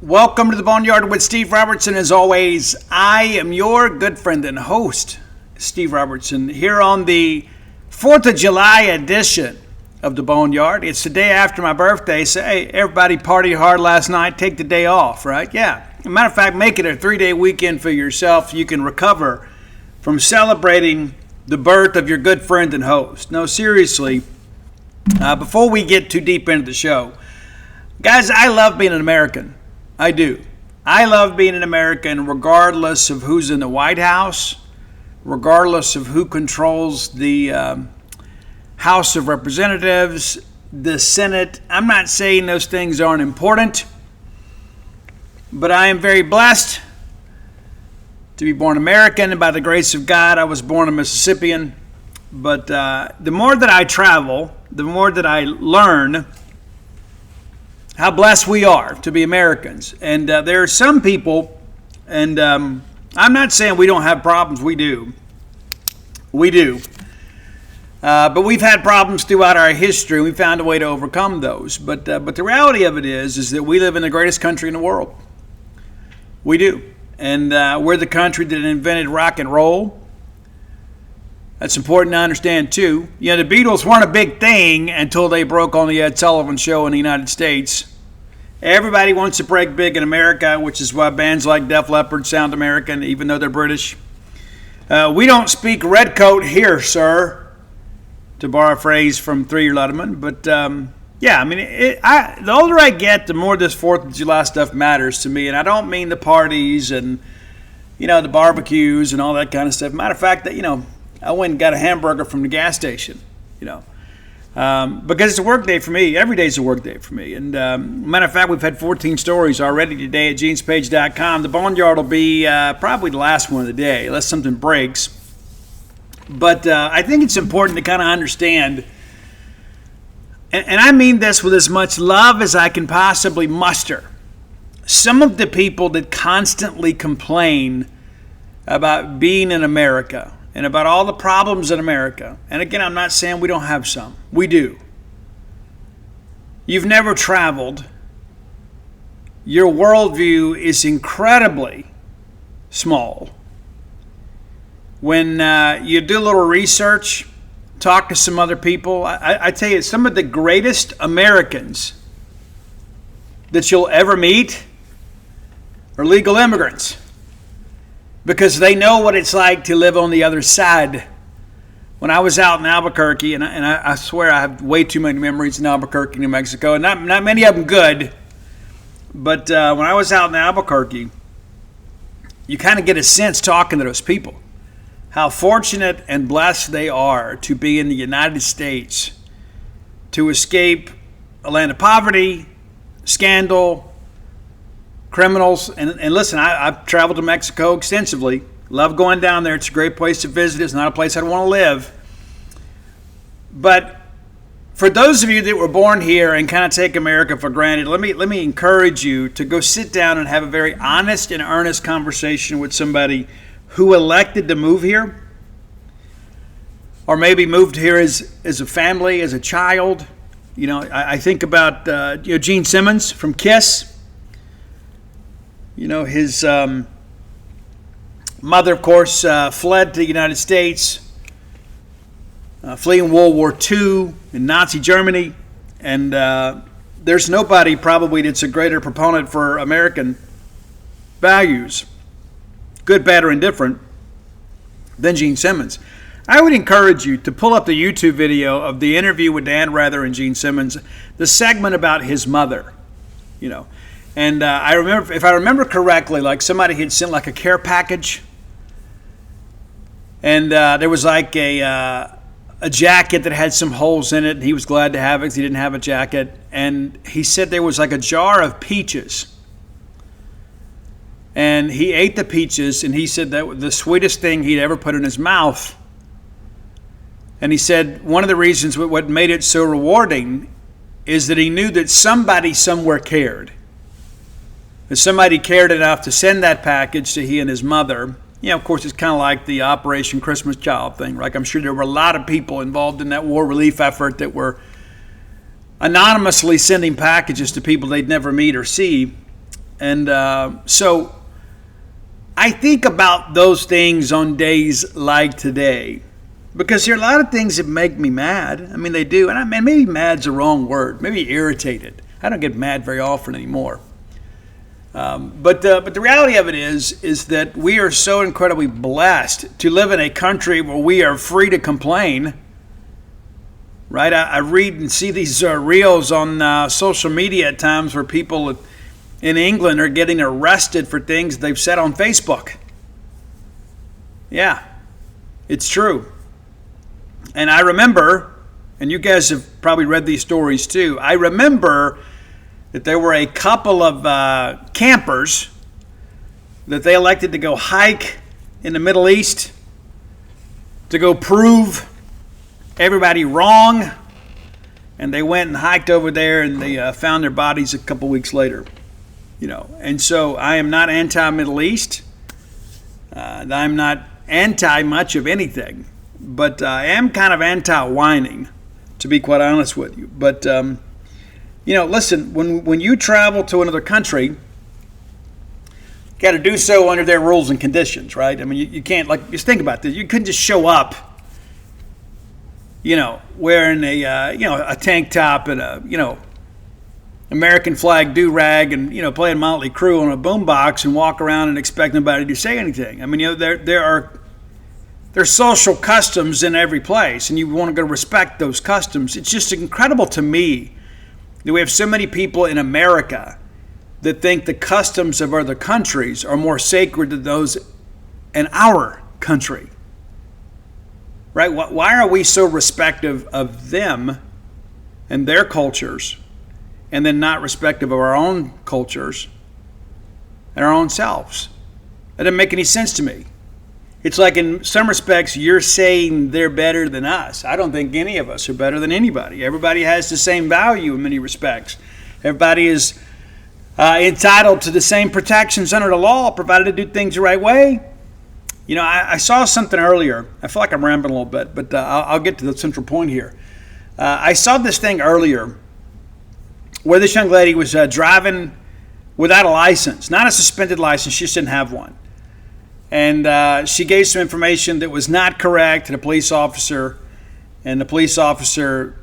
Welcome to the Boneyard with Steve Robertson. As always, I am your good friend and host, Steve Robertson, here on the 4th of July edition of the Boneyard. It's the day after my birthday, so hey, everybody partied hard last night, take the day off, right? Yeah. As a matter of fact, make it a 3-day weekend for yourself so you can recover from celebrating the birth of your good friend and host. No, seriously, before we get too deep into the show, guys, I love being an American. I do. I love being an American regardless of who's in the White House, regardless of who controls the House of Representatives, the Senate. I'm not saying those things aren't important, but I am very blessed to be born American, and by the grace of God, I was born a Mississippian. But the more that I travel, the more that I learn how blessed we are to be Americans. And there are some people, and I'm not saying we don't have problems. We do. We do. But we've had problems throughout our history. We found a way to overcome those. But the reality of it is that we live in the greatest country in the world. We do. And we're the country that invented rock and roll. That's important to understand, too. You know, the Beatles weren't a big thing until they broke on the Ed Sullivan Show in the United States. Everybody wants to break big in America, which is why bands like Def Leppard sound American, even though they're British. We don't speak redcoat here, sir, to borrow a phrase from Three-Year Letterman. But, yeah, I mean, the older I get, the more this 4th of July stuff matters to me. And I don't mean the parties and, you know, the barbecues and all that kind of stuff. Matter of fact, that, you know, I went and got a hamburger from the gas station, you know, because it's a work day for me. Every day is a work day for me. And matter of fact, we've had 14 stories already today at genespage.com. The Boneyard will be probably the last one of the day, unless something breaks. But I think it's important to kind of understand, and I mean this with as much love as I can possibly muster, some of the people that constantly complain about being in America and about all the problems in America. And again, I'm not saying we don't have some. We do. You've never traveled. Your worldview is incredibly small. When you do a little research, talk to some other people, I tell you, some of the greatest Americans that you'll ever meet are legal immigrants, because they know what it's like to live on the other side. When I was out in Albuquerque, and I swear I have way too many memories in Albuquerque, New Mexico, and not many of them good, but when I was out in Albuquerque, you kind of get a sense talking to those people how fortunate and blessed they are to be in the United States, to escape a land of poverty, scandal, criminals. And listen, I've traveled to Mexico extensively. Love going down there. It's a great place to visit. It's not a place I'd want to live. But for those of you that were born here and kind of take America for granted, let me encourage you to go sit down and have a very honest and earnest conversation with somebody who elected to move here, or maybe moved here as a family, as a child. You know, I think about Gene Simmons from Kiss. You know, his mother, of course, fled to the United States, fleeing World War II in Nazi Germany. And there's nobody probably that's a greater proponent for American values, good, bad, or indifferent, than Gene Simmons. I would encourage you to pull up the YouTube video of the interview with Dan Rather and Gene Simmons, the segment about his mother, you know. And I remember, if I remember correctly, like somebody had sent like a care package, and there was like a jacket that had some holes in it, and he was glad to have it because he didn't have a jacket. And he said there was like a jar of peaches. And he ate the peaches, and he said that was the sweetest thing he'd ever put in his mouth. And he said one of the reasons what made it so rewarding is that he knew that somebody somewhere cared. That somebody cared enough to send that package to he and his mother. You know, of course, it's kind of like the Operation Christmas Child thing. Like, I'm sure there were a lot of people involved in that war relief effort that were anonymously sending packages to people they'd never meet or see. And so I think about those things on days like today because there are a lot of things that make me mad. I mean, they do. And maybe mad's the wrong word. Maybe irritated. I don't get mad very often anymore. But the reality of it is that we are so incredibly blessed to live in a country where we are free to complain. Right? I read and see these reels on social media at times where people in England are getting arrested for things they've said on Facebook. Yeah, it's true. And I remember, and you guys have probably read these stories too, I remember that there were a couple of campers that they elected to go hike in the Middle East to go prove everybody wrong, and they went and hiked over there and they found their bodies a couple weeks later. And so I am not anti-Middle East. I'm not anti much of anything, but I am kind of anti-whining, to be quite honest with you. But listen, when you travel to another country, you got to do so under their rules and conditions, right? I mean, you can't, just think about this. You couldn't just show up, wearing a tank top and a, American flag do-rag and, playing Motley Crue on a boombox and walk around and expect nobody to say anything. I mean, there's social customs in every place, and you want to go respect those customs. It's just incredible to me that we have so many people in America that think the customs of other countries are more sacred than those in our country. Right? Why are we so respective of them and their cultures, and then not respective of our own cultures and our own selves? That doesn't make any sense to me. It's like in some respects, you're saying they're better than us. I don't think any of us are better than anybody. Everybody has the same value in many respects. Everybody is entitled to the same protections under the law, provided to do things the right way. I saw something earlier. I feel like I'm rambling a little bit, but I'll get to the central point here. I saw this thing earlier where this young lady was driving without a license, not a suspended license. She just didn't have one. And she gave some information that was not correct to the police officer. And the police officer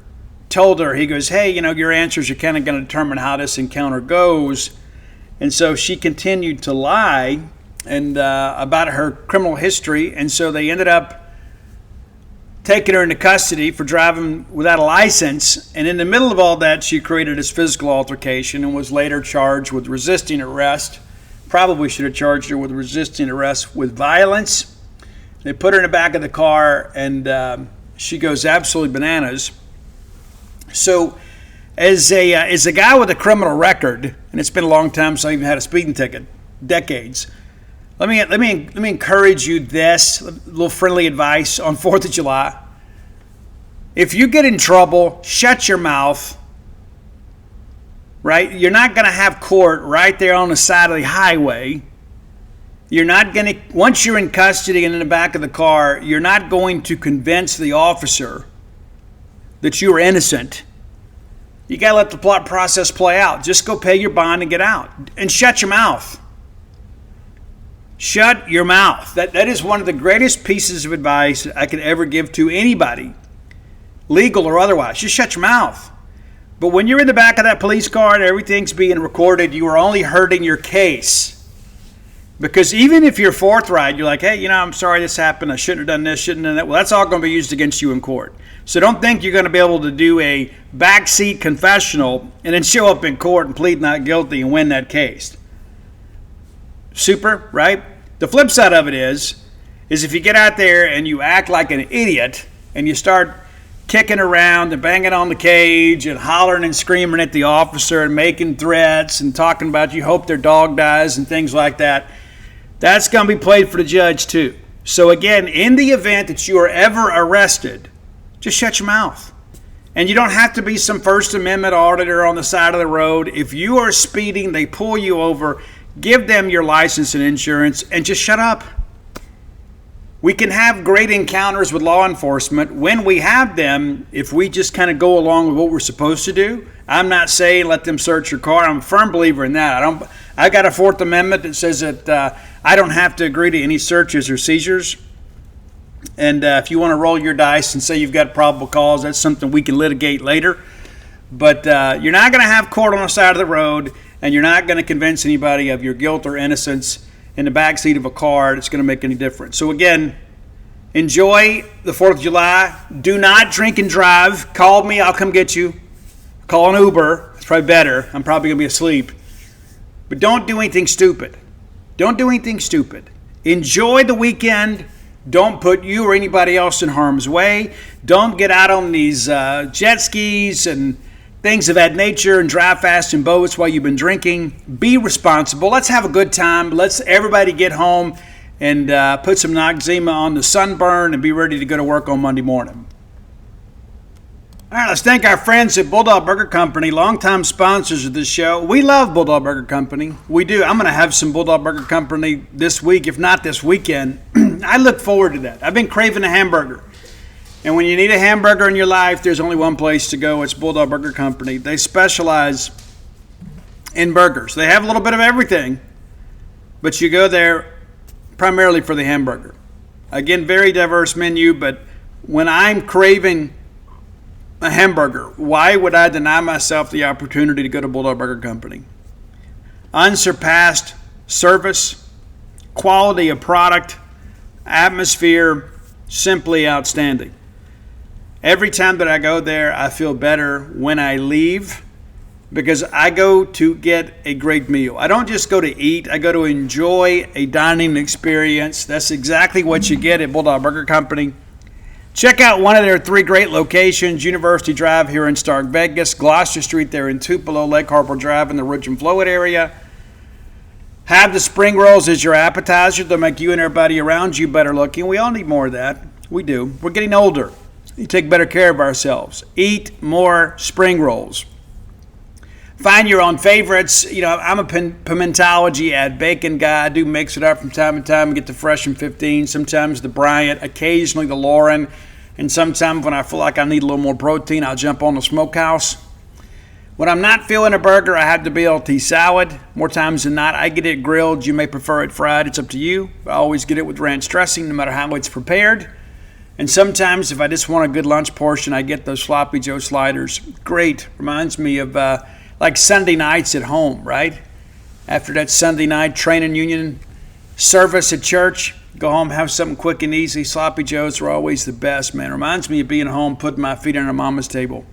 told her, he goes, hey, your answers are kind of going to determine how this encounter goes. And so she continued to lie and about her criminal history. And so they ended up taking her into custody for driving without a license. And in the middle of all that, she created this physical altercation and was later charged with resisting arrest. Probably should have charged her with resisting arrest with violence. They put her in the back of the car, and she goes absolutely bananas. So as a guy with a criminal record, and it's been a long time since I even had a speeding ticket, decades, let me encourage you this, a little friendly advice on 4th of July. If you get in trouble, shut your mouth. Right? You're not going to have court right there on the side of the highway. You're not going to, once you're in custody and in the back of the car, you're not going to convince the officer that you are innocent. You got to let the plot process play out. Just go pay your bond and get out. And shut your mouth. Shut your mouth. That is one of the greatest pieces of advice I could ever give to anybody, legal or otherwise. Just shut your mouth. But when you're in the back of that police car and everything's being recorded, you are only hurting your case. Because even if you're forthright, you're like, hey, I'm sorry this happened. I shouldn't have done this, shouldn't have done that. Well, that's all going to be used against you in court. So don't think you're going to be able to do a backseat confessional and then show up in court and plead not guilty and win that case. Super, right? The flip side of it is if you get out there and you act like an idiot and you start kicking around and banging on the cage and hollering and screaming at the officer and making threats and talking about you hope their dog dies and things like that, that's going to be played for the judge too. So again, in the event that you are ever arrested, just shut your mouth. And you don't have to be some First Amendment auditor on the side of the road. If you are speeding, they pull you over, give them your license and insurance, and just shut up. We can have great encounters with law enforcement when we have them if we just kind of go along with what we're supposed to do I'm not saying let them search your car. I'm a firm believer in that. I got a Fourth Amendment that says that I don't have to agree to any searches or seizures. And if you want to roll your dice and say you've got probable cause, that's something we can litigate later. But you're not going to have court on the side of the road, and you're not going to convince anybody of your guilt or innocence in the backseat of a car that's going to make any difference. So again, enjoy the 4th of July. Do not drink and drive. Call me, I'll come get you. Call an Uber. It's probably better. I'm probably going to be asleep. But don't do anything stupid. Don't do anything stupid. Enjoy the weekend. Don't put you or anybody else in harm's way. Don't get out on these jet skis and things of that nature and drive fast in boats while you've been drinking. Be responsible. Let's have a good time. Let's everybody get home and put some Noxzema on the sunburn and be ready to go to work on Monday morning. All right, let's thank our friends at Bulldog Burger Company, longtime sponsors of this show. We love Bulldog Burger Company. We do. I'm going to have some Bulldog Burger Company this week, if not this weekend. I look forward to that. I've been craving a hamburger. And when you need a hamburger in your life, there's only one place to go. It's Bulldog Burger Company. They specialize in burgers. They have a little bit of everything, but you go there primarily for the hamburger. Again, very diverse menu, but when I'm craving a hamburger, why would I deny myself the opportunity to go to Bulldog Burger Company? Unsurpassed service, quality of product, atmosphere, simply outstanding. Every time that I go there, I feel better when I leave because I go to get a great meal. I don't just go to eat. I go to enjoy a dining experience. That's exactly what you get at Bulldog Burger Company. Check out one of their 3 great locations, University Drive here in Stark Vegas, Gloucester Street there in Tupelo, Lake Harbor Drive in the Ridge and Flowood area. Have the spring rolls as your appetizer. They'll make you and everybody around you better looking. We all need more of that. We do. We're getting older. We take better care of ourselves. Eat more spring rolls. Find your own favorites. You know, I'm a pimentology add bacon guy. I do mix it up from time to time and get the Fresh and 15, sometimes the Bryant, occasionally the Lauren, and sometimes when I feel like I need a little more protein, I'll jump on the Smokehouse. When I'm not feeling a burger, I have the BLT salad. More times than not, I get it grilled. You may prefer it fried. It's up to you. I always get it with ranch dressing, no matter how it's prepared. And sometimes, if I just want a good lunch portion, I get those Sloppy Joe sliders. Great. Reminds me of like Sunday nights at home, right? After that Sunday night training union service at church, go home, have something quick and easy. Sloppy Joes are always the best, man. Reminds me of being home, putting my feet on mama's table.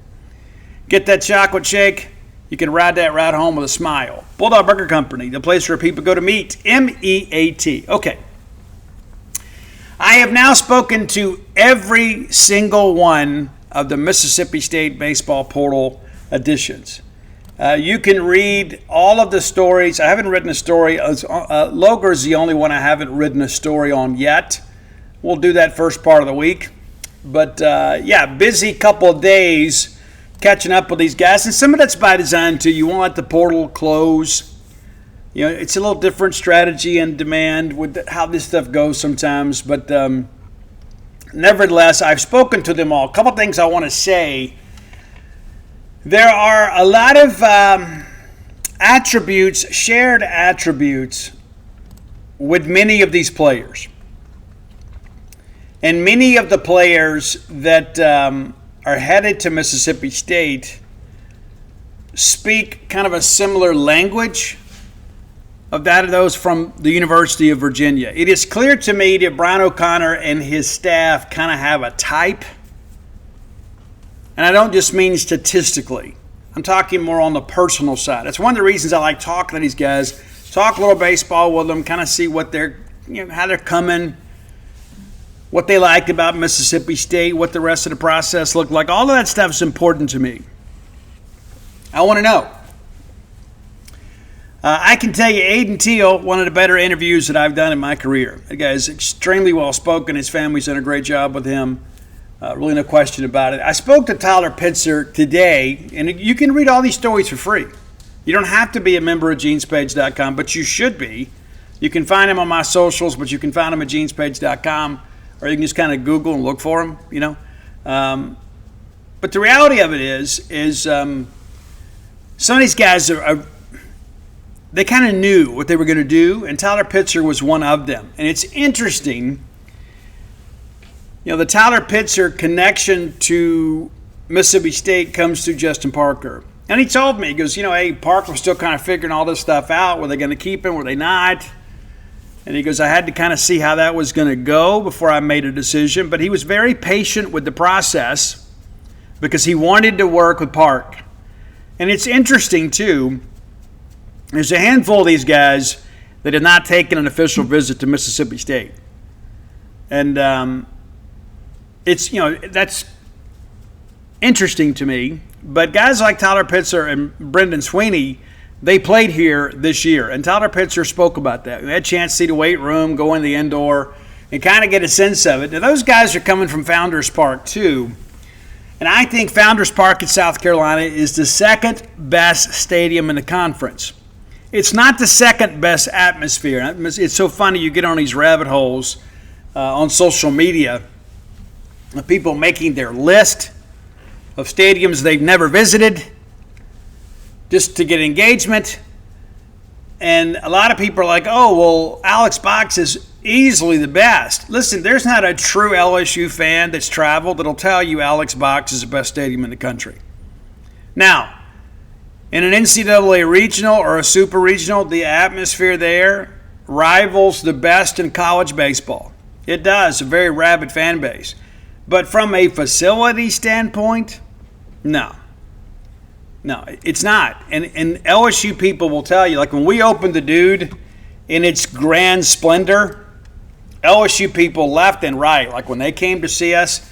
Get that chocolate shake. You can ride that ride home with a smile. Bulldog Burger Company, the place where people go to meet. M-E-A-T. Okay. I have now spoken to every single one of the Mississippi State Baseball Portal editions. You can read all of the stories. I haven't written a story. Loger's the only one I haven't written a story on yet. We'll do that first part of the week. But, yeah, busy couple of days catching up with these guys. And some of that's by design, too. You won't let the portal close. You know, it's a little different strategy and demand with how this stuff goes sometimes. But nevertheless, I've spoken to them all. A couple things I want to say. There are a lot of attributes, shared attributes, with many of these players. And many of the players that are headed to Mississippi State speak kind of a similar language of that of those from the University of Virginia. It is clear to me that Brian O'Connor and his staff kind of have a type. And I don't just mean statistically. I'm talking more on the personal side. That's one of the reasons I like talking to these guys. Talk a little baseball with them, kind of see what they're, how they're coming, what they liked about Mississippi State, what the rest of the process looked like. All of that stuff is important to me. I want to know. I can tell you, Aiden Teal, one of the better interviews that I've done in my career. The guy is extremely well spoken. His family's done a great job with him. Really no question about it. I spoke to Tyler Pitzer today, and you can read all these stories for free. You don't have to be a member of genespage.com, but you should be. You can find him on my socials, but you can find him at genespage.com, or you can just kind of Google and look for him, But the reality of it is some of these guys they kind of knew what they were going to do, and Tyler Pitzer was one of them. And it's interesting, the Tyler Pitzer connection to Mississippi State comes through Justin Parker. And he told me, he goes, hey, Parker was still kind of figuring all this stuff out. Were they going to keep him? Were they not? And he goes, I had to kind of see how that was going to go before I made a decision. But he was very patient with the process because he wanted to work with Park. And it's interesting, too. There's a handful of these guys that have not taken an official visit to Mississippi State. And it's, that's interesting to me. But guys like Tyler Pitzer and Brendan Sweeney, they played here this year. And Tyler Pitzer spoke about that. We had a chance to see the weight room, go in the indoor, and kind of get a sense of it. Now, those guys are coming from Founders Park, too. And I think Founders Park in South Carolina is the second best stadium in the conference. It's not the second best atmosphere. It's so funny, you get on these rabbit holes on social media of people making their list of stadiums they've never visited just to get engagement. And a lot of people are like, oh, well, Alex Box is easily the best. Listen, there's not a true LSU fan that's traveled that'll tell you Alex Box is the best stadium in the country. Now, in an NCAA regional or a super regional, the atmosphere there rivals the best in college baseball. It does, a very rabid fan base. But from a facility standpoint, no, it's not. And LSU people will tell you, like when we opened the Dude in its grand splendor, LSU people left and right, like when they came to see us,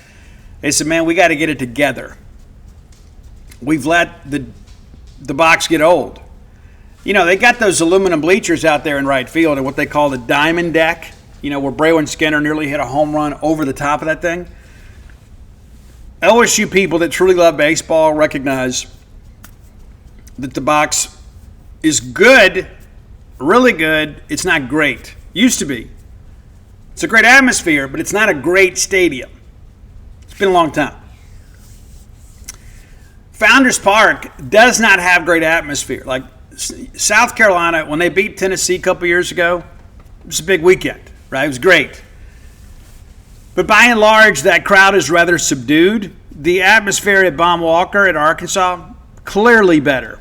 they said, man, we got to get it together. We've let the box get old. They got those aluminum bleachers out there in right field and what they call the diamond deck, where Braylon Skinner nearly hit a home run over the top of that thing. LSU people that truly love baseball recognize that the box is good, really good. It's not great. Used to be. It's a great atmosphere, but it's not a great stadium. It's been a long time. Founders Park does not have great atmosphere. Like South Carolina, when they beat Tennessee a couple years ago, it was a big weekend, right? It was great. But by and large, that crowd is rather subdued. The atmosphere at Baum Walker at Arkansas, clearly better.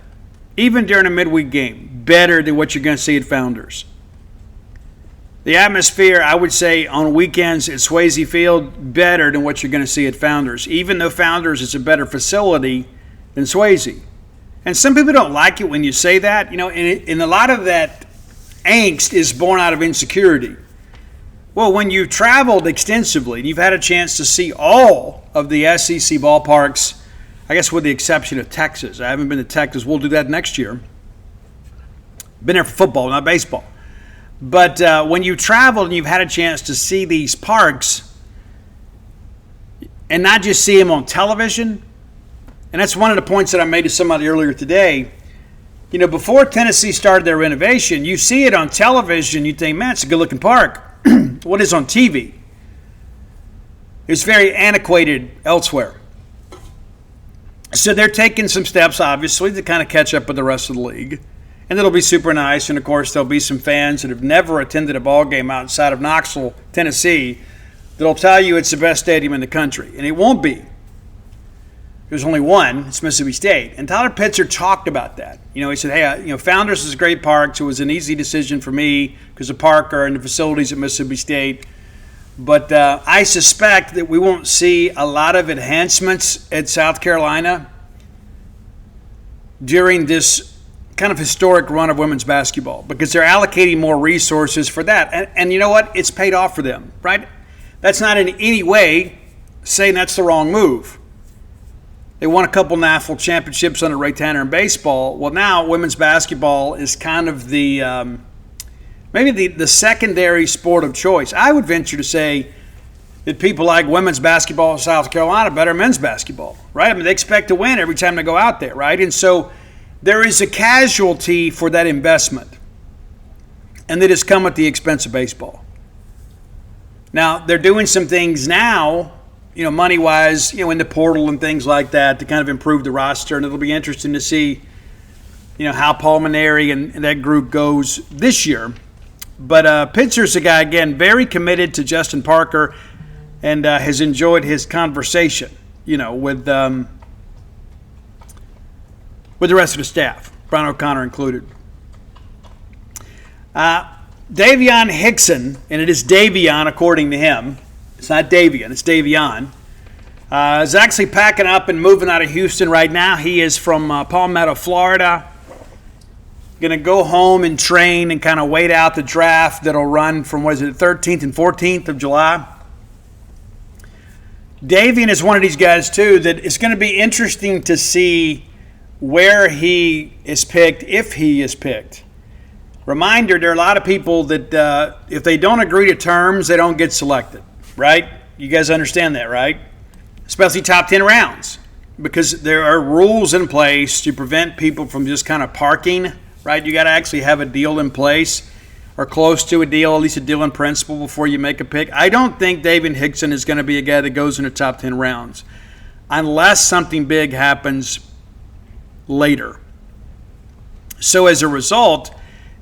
Even during a midweek game, better than what you're going to see at Founders. The atmosphere, I would say, on weekends at Swayze Field, better than what you're going to see at Founders, even though Founders is a better facility than Swayze. And some people don't like it when you say that, and a lot of that angst is born out of insecurity. Well, when you've traveled extensively, and you've had a chance to see all of the SEC ballparks, I guess with the exception of Texas. I haven't been to Texas. We'll do that next year. Been there for football, not baseball. But when you traveled and you've had a chance to see these parks and not just see them on television, and that's one of the points that I made to somebody earlier today. Before Tennessee started their renovation, you see it on television, you think, man, it's a good-looking park. What is on TV? It's very antiquated elsewhere. So they're taking some steps, obviously, to kind of catch up with the rest of the league. And it'll be super nice. And, of course, there'll be some fans that have never attended a ball game outside of Knoxville, Tennessee, that'll tell you it's the best stadium in the country. And it won't be. There's only one. It's Mississippi State. And Tyler Pitzer talked about that. He said, hey, Founders is a great park, so it was an easy decision for me because of Parker and the facilities at Mississippi State. But I suspect that we won't see a lot of enhancements at South Carolina during this kind of historic run of women's basketball because they're allocating more resources for that. And you know what? It's paid off for them, right? That's not in any way saying that's the wrong move. They won a couple national championships under Ray Tanner in baseball. Well, now women's basketball is kind of the maybe the secondary sport of choice. I would venture to say that people like women's basketball in South Carolina better than men's basketball, right? I mean, they expect to win every time they go out there, right? And so there is a casualty for that investment, and that has come at the expense of baseball. Now, they're doing some things now, money-wise, in the portal and things like that to kind of improve the roster, and it'll be interesting to see how Pulmonary and that group goes this year. But Pitzer's a guy, again, very committed to Justin Parker and has enjoyed his conversation, with the rest of the staff, Brian O'Connor included. Davion Hickson, and it is Davion according to him. It's not Davion, it's Davion. Is actually packing up and moving out of Houston right now. He is from Palmetto, Florida. Going to go home and train and kind of wait out the draft that'll run from, 13th and 14th of July. Davion is one of these guys, too, that it's going to be interesting to see where he is picked, if he is picked. Reminder, there are a lot of people that if they don't agree to terms, they don't get selected, right? You guys understand that, right? Especially top 10 rounds, because there are rules in place to prevent people from just kind of parking, right? You got to actually have a deal in place or close to a deal, at least a deal in principle before you make a pick. I don't think Davion Hickson is going to be a guy that goes in the top 10 rounds unless something big happens later. So as a result,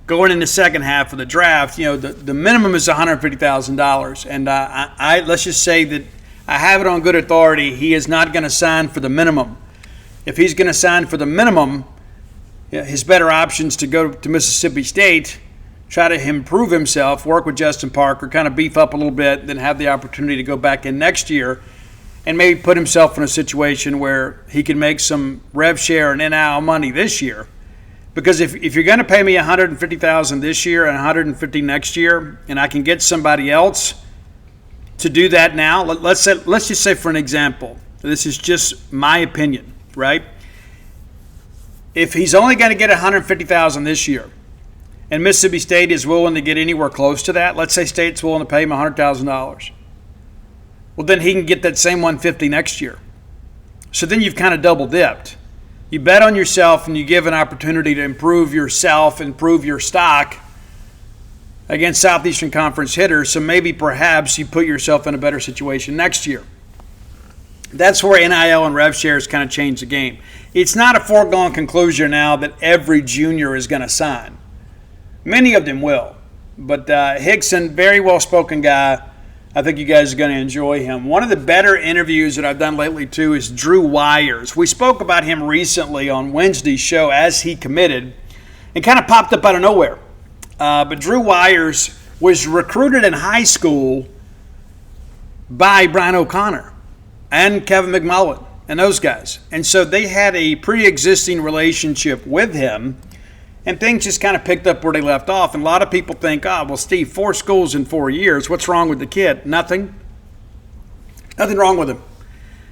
going in the second half of the draft, the minimum is $150,000. And I let's just say that I have it on good authority, he is not going to sign for the minimum. If he's going to sign for the minimum, his better options to go to Mississippi State, try to improve himself, work with Justin Parker, kind of beef up a little bit, then have the opportunity to go back in next year and maybe put himself in a situation where he can make some rev share and NIL money this year. Because if you're going to pay me $150,000 this year and $150,000 next year, and I can get somebody else to do that now, let's just say, for an example, this is just my opinion, right? If he's only going to get $150,000 this year, and Mississippi State is willing to get anywhere close to that, let's say State's willing to pay him $100,000. Well, then he can get that same $150,000 next year. So then you've kind of double dipped. You bet on yourself and you give an opportunity to improve yourself, improve your stock against Southeastern Conference hitters. So maybe perhaps you put yourself in a better situation next year. That's where NIL and rev shares kind of change the game. It's not a foregone conclusion now that every junior is going to sign. Many of them will. But Hickson, very well-spoken guy. I think you guys are going to enjoy him. One of the better interviews that I've done lately, too, is Drew Wires. We spoke about him recently on Wednesday's show as he committed and kind of popped up out of nowhere. But Drew Wires was recruited in high school by Brian O'Connor and Kevin McMullen and those guys. And so they had a pre-existing relationship with him, and things just kind of picked up where they left off. And a lot of people think, well, Steve, 4 schools in 4 years. What's wrong with the kid? Nothing. Nothing wrong with him.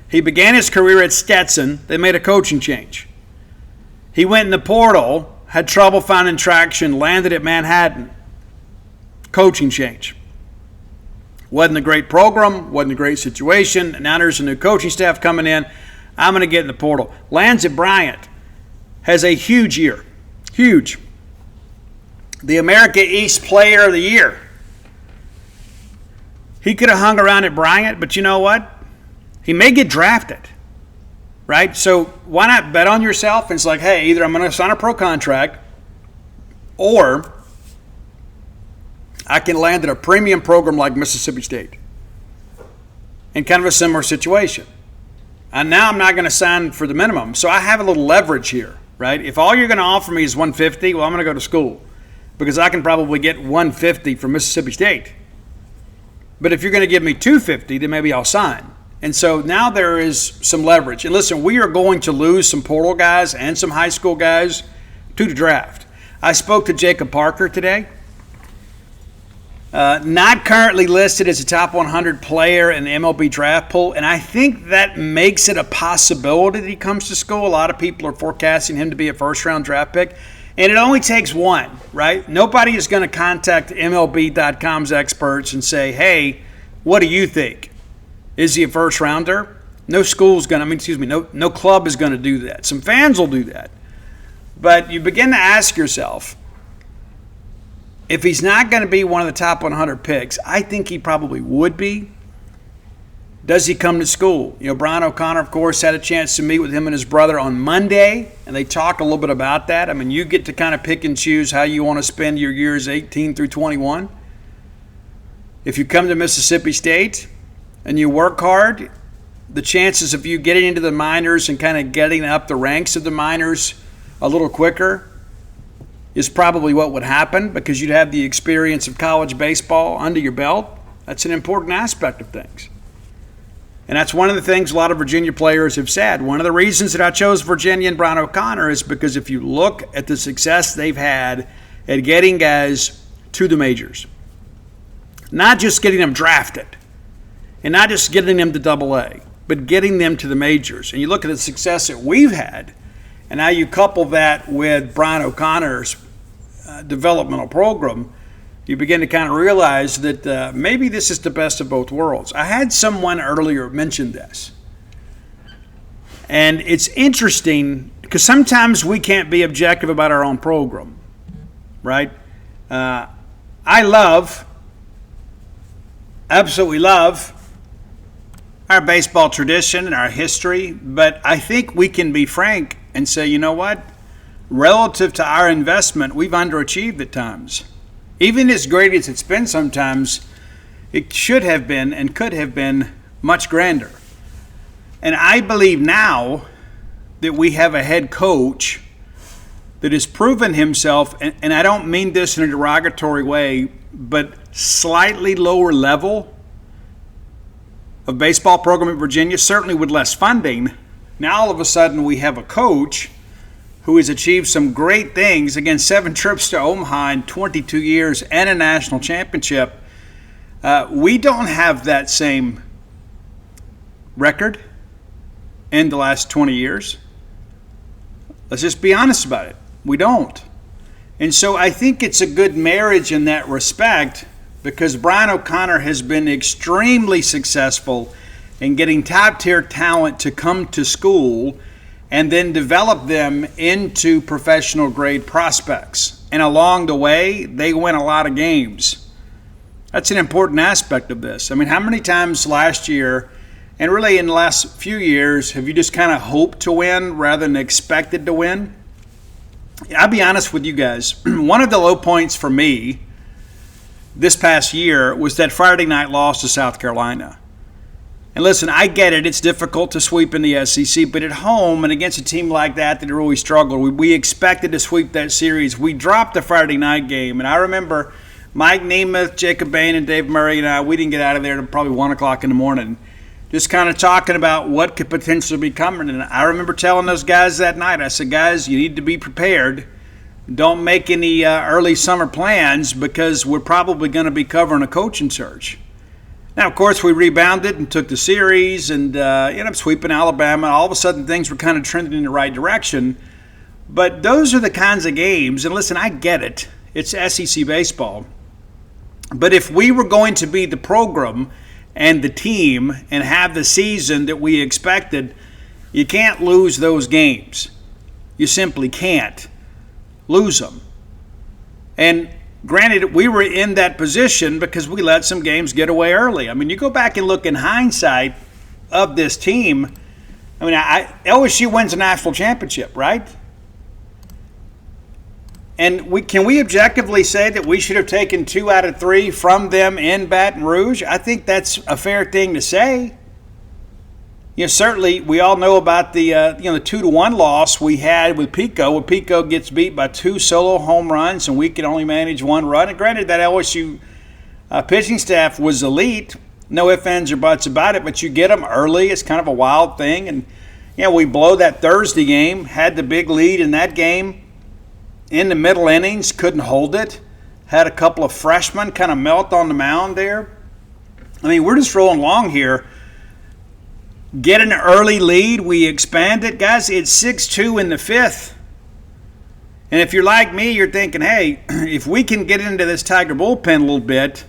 He began his career at Stetson. They made a coaching change. He went in the portal, had trouble finding traction, landed at Manhattan. Coaching change. Wasn't a great program, wasn't a great situation. Now there's a new coaching staff coming in. I'm going to get in the portal. Lands at Bryant. Has a huge year. Huge. The America East Player of the Year. He could have hung around at Bryant, but you know what? He may get drafted, right? So why not bet on yourself? And it's like, hey, either I'm going to sign a pro contract or I can land at a premium program like Mississippi State in kind of a similar situation. And now I'm not going to sign for the minimum. So I have a little leverage here. Right? If all you're going to offer me is $150, well, I'm going to go to school because I can probably get $150 from Mississippi State. But if you're going to give me $250, then maybe I'll sign. And so now there is some leverage. And listen, we are going to lose some portal guys and some high school guys to the draft. I spoke to Jacob Parker today. Not currently listed as a top 100 player in the MLB draft pool, and I think that makes it a possibility that he comes to school. A lot of people are forecasting him to be a first-round draft pick, and it only takes one, right? Nobody is going to contact MLB.com's experts and say, hey, what do you think? Is he a first-rounder? No school's going to, no club is going to do that. Some fans will do that. But you begin to ask yourself, if he's not going to be one of the top 100 picks, I think he probably would be. Does he come to school? Brian O'Connor, of course, had a chance to meet with him and his brother on Monday, and they talked a little bit about that. I mean, you get to kind of pick and choose how you want to spend your years 18 through 21. If you come to Mississippi State and you work hard, the chances of you getting into the minors and kind of getting up the ranks of the minors a little quicker is probably what would happen, because you'd have the experience of college baseball under your belt. That's an important aspect of things. And that's one of the things a lot of Virginia players have said. One of the reasons that I chose Virginia and Brian O'Connor is because if you look at the success they've had at getting guys to the majors, not just getting them drafted and not just getting them to AA, but getting them to the majors. And you look at the success that we've had, and now you couple that with Brian O'Connor's developmental program, you begin to kind of realize that maybe this is the best of both worlds. I had someone earlier mention this. And it's interesting because sometimes we can't be objective about our own program, right? I absolutely love our baseball tradition and our history, but I think we can be frank and say, you know what? Relative to our investment, we've underachieved at times. Even as great as it's been sometimes, it should have been and could have been much grander. And I believe now that we have a head coach that has proven himself, and I don't mean this in a derogatory way, but slightly lower level of baseball program in Virginia, certainly with less funding. Now all of a sudden we have a coach who has achieved some great things. Again, 7 trips to Omaha in 22 years and a national championship. We don't have that same record in the last 20 years. Let's just be honest about it. We don't. And so I think it's a good marriage in that respect, because Brian O'Connor has been extremely successful in getting top-tier talent to come to school and then develop them into professional-grade prospects. And along the way, they win a lot of games. That's an important aspect of this. I mean, how many times last year, and really in the last few years, have you just kind of hoped to win rather than expected to win? I'll be honest with you guys. One of the low points for me this past year was that Friday night loss to South Carolina. And listen, I get it. It's difficult to sweep in the SEC, but at home and against a team like that really struggled, we expected to sweep that series. We dropped the Friday night game, and I remember Mike Nemeth, Jacob Bain, and Dave Murray and I, we didn't get out of there until probably 1 o'clock in the morning, just kind of talking about what could potentially be coming. And I remember telling those guys that night, I said, guys, you need to be prepared. Don't make any early summer plans, because we're probably going to be covering a coaching search. Now, of course, we rebounded and took the series and ended up sweeping Alabama. All of a sudden, things were kind of trending in the right direction. But those are the kinds of games, and listen, I get it. It's SEC baseball. But if we were going to be the program and the team and have the season that we expected, you can't lose those games. You simply can't lose them. And granted, we were in that position because we let some games get away early. I mean, you go back and look in hindsight of this team. I mean, LSU wins a national championship, right? And can we objectively say that we should have taken 2 out of 3 from them in Baton Rouge? I think that's a fair thing to say. Certainly we all know about the 2-1 loss we had with Pico, where Pico gets beat by 2 solo home runs and we could only manage 1 run. And granted, that LSU pitching staff was elite, no ifs, ands, or buts about it, but you get them early. It's kind of a wild thing. And we blow that Thursday game, had the big lead in that game. In the middle innings, couldn't hold it. Had a couple of freshmen kind of melt on the mound there. I mean, we're just rolling along here. Get an early lead. We expand it. Guys, it's 6-2 in the 5th. And if you're like me, you're thinking, hey, if we can get into this Tiger bullpen a little bit,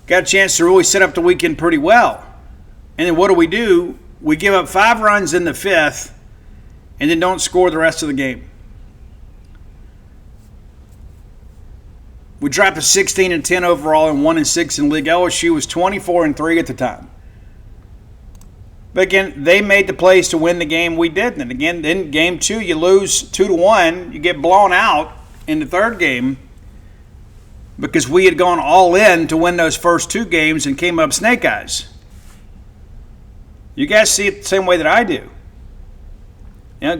got a chance to really set up the weekend pretty well. And then what do? We give up 5 runs in the 5th and then don't score the rest of the game. We dropped to 16-10 overall and 1-6 in league. LSU was 24-3 at the time. But again, they made the plays to win the game. We didn't. And again, in game 2, you lose 2-1. You get blown out in the third game because we had gone all in to win those first 2 games and came up snake eyes. You guys see it the same way that I do.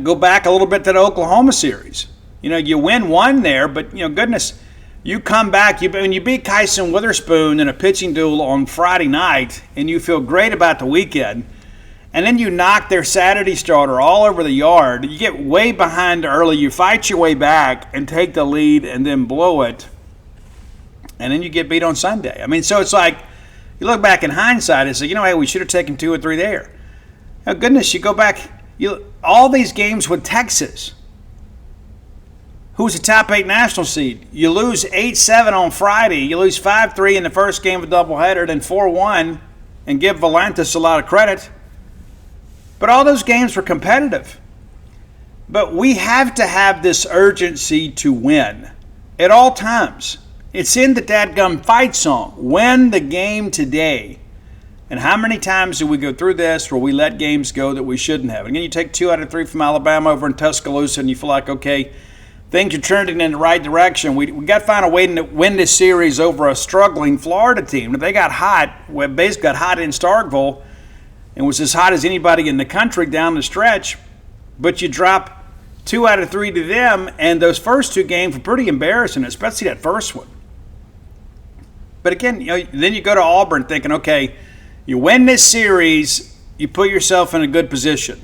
Go back a little bit to the Oklahoma series. You win 1 there, but, goodness, you come back. When you beat Kyson Witherspoon in a pitching duel on Friday night and you feel great about the weekend, and then you knock their Saturday starter all over the yard, you get way behind early, you fight your way back and take the lead and then blow it, and then you get beat on Sunday. So it's like you look back in hindsight and say, hey, we should have taken 2 or 3 there. Goodness, you go back, all these games with Texas, who's the top 8 national seed. You lose 8-7 on Friday. You lose 5-3 in the first game of a doubleheader, then 4-1, and give Valantis a lot of credit. But all those games were competitive. But we have to have this urgency to win at all times. It's in the dadgum fight song. Win the game today. And how many times do we go through this where we let games go that we shouldn't have? Again, you take 2 out of 3 from Alabama over in Tuscaloosa and you feel like, okay, things are trending in the right direction. We got to find a way to win this series over a struggling Florida team. If they got hot, basically got hot in Starkville and was as hot as anybody in the country down the stretch, but you drop 2 out of 3 to them, and those first 2 games were pretty embarrassing, especially that first one. But again, then you go to Auburn thinking, okay, you win this series, you put yourself in a good position.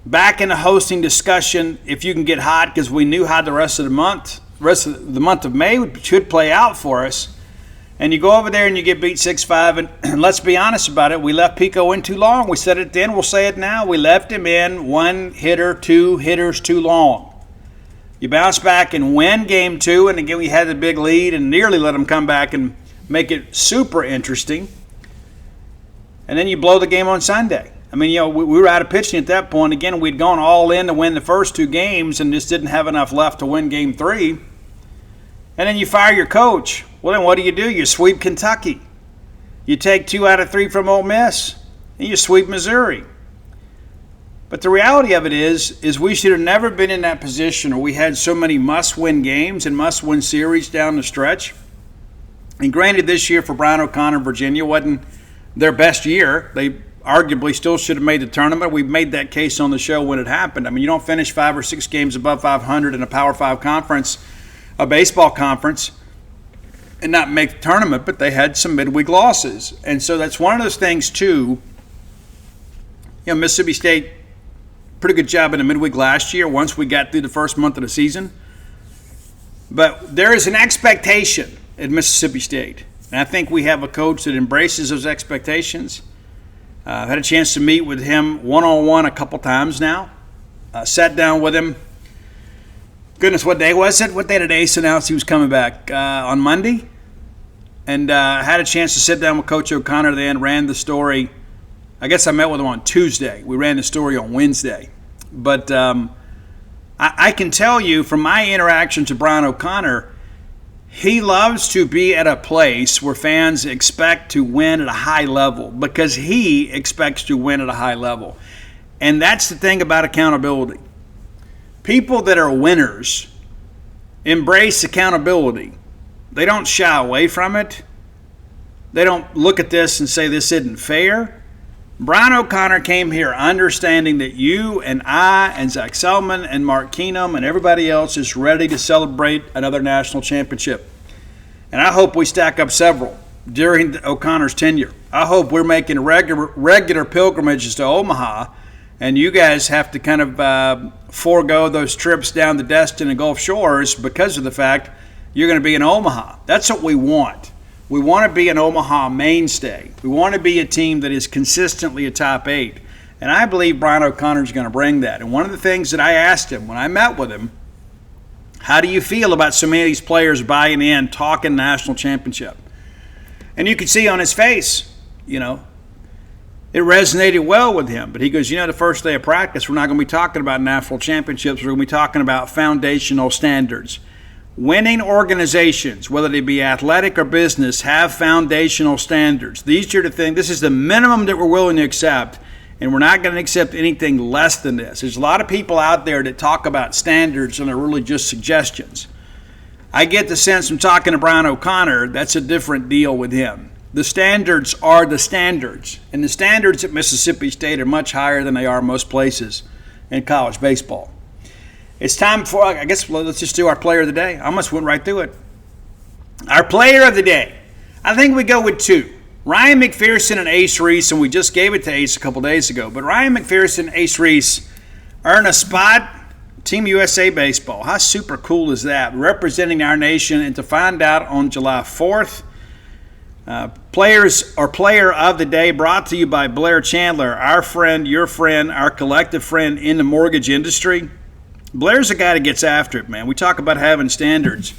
Back in the hosting discussion, if you can get hot, because we knew how the rest of the month of May should play out for us. And you go over there and you get beat 6-5, and let's be honest about it, we left Pico in too long. We said it then, we'll say it now. We left him in 1 hitter, 2 hitters too long. You bounce back and win game 2, and again we had the big lead and nearly let them come back and make it super interesting. And then you blow the game on Sunday. We were out of pitching at that point. Again, we'd gone all in to win the first 2 games and just didn't have enough left to win game 3. And then you fire your coach. Well, then what do? You sweep Kentucky. You take 2 out of 3 from Ole Miss, and you sweep Missouri. But the reality of it is we should have never been in that position where we had so many must-win games and must-win series down the stretch. And granted, this year for Brian O'Connor, Virginia wasn't their best year. They arguably still should have made the tournament. We made that case on the show when it happened. You don't finish 5 or 6 games above 500 in a Power 5 conference, a baseball conference, and not make the tournament, but they had some midweek losses. And so that's one of those things, too. Mississippi State, pretty good job in the midweek last year once we got through the first month of the season. But there is an expectation at Mississippi State. And I think we have a coach that embraces those expectations. I've had a chance to meet with him one-on-one a couple times now. Sat down with him. Goodness, what day was it? What day did Ace announce he was coming back? On Monday? And had a chance to sit down with Coach O'Connor then, ran the story. I guess I met with him on Tuesday. We ran the story on Wednesday. But I can tell you from my interactions with Brian O'Connor, he loves to be at a place where fans expect to win at a high level because he expects to win at a high level. And that's the thing about accountability. People that are winners embrace accountability. They don't shy away from it. They don't look at this and say this isn't fair. Brian O'Connor came here understanding that you and I and Zach Selman and Mark Keenum and everybody else is ready to celebrate another national championship. And I hope we stack up several during O'Connor's tenure. I hope we're making regular pilgrimages to Omaha, and you guys have to kind of forego those trips down to Destin and Gulf Shores because of the fact you're going to be in Omaha. That's what we want. We want to be an Omaha mainstay. We want to be a team that is consistently a top 8. And I believe Brian O'Connor is going to bring that. And one of the things that I asked him when I met with him, how do you feel about so many of these players buying in, talking national championship? And you could see on his face, it resonated well with him. But he goes, the first day of practice, we're not going to be talking about national championships. We're going to be talking about foundational standards. Winning organizations, whether they be athletic or business, have foundational standards. These are the things, this is the minimum that we're willing to accept, and we're not going to accept anything less than this. There's a lot of people out there that talk about standards and they're really just suggestions. I get the sense from talking to Brian O'Connor, that's a different deal with him. The standards are the standards, and the standards at Mississippi State are much higher than they are most places in college baseball. It's time for, I guess, let's just do our player of the day. I almost went right through it. Our player of the day. I think we go with two. Ryan McPherson and Ace Reese, and we just gave it to Ace a couple days ago. But Ryan McPherson and Ace Reese earn a spot, Team USA Baseball. How super cool is that? Representing our nation, and to find out on July 4th, players or player of the day brought to you by Blair Chandler, our friend, your friend, our collective friend in the mortgage industry. Blair's a guy that gets after it, man. We talk about having standards.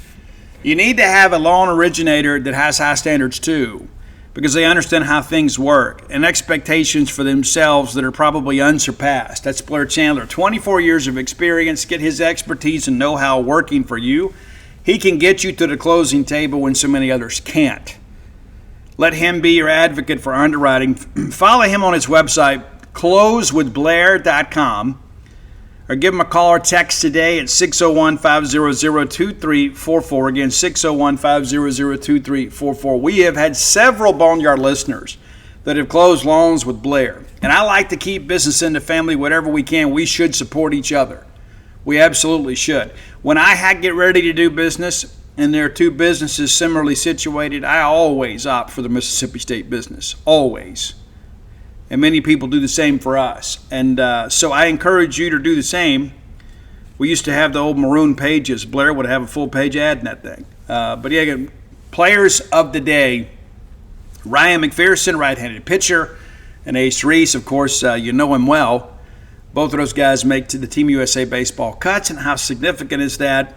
You need to have a loan originator that has high standards too, because they understand how things work and expectations for themselves that are probably unsurpassed. That's Blair Chandler. 24 years of experience. Get his expertise and know-how working for you. He can get you to the closing table when so many others can't. Let him be your advocate for underwriting. Follow him on his website, closewithblair.com. Or give him a call or text today at 601-500-2344. Again, 601-500-2344. We have had several Boneyard listeners that have closed loans with Blair. And I like to keep business in the family whatever we can. We should support each other. We absolutely should. When I get ready to do business and there are two businesses similarly situated, I always opt for the Mississippi State business. Always. And many people do the same for us. And so I encourage you to do the same. We used to have the old maroon pages. Blair would have a full page ad in that thing. But yeah, players of the day, Ryan McPherson, right-handed pitcher, and Ace Reese, of course, you know him well. Both of those guys make to the Team USA baseball cuts, and how significant is that?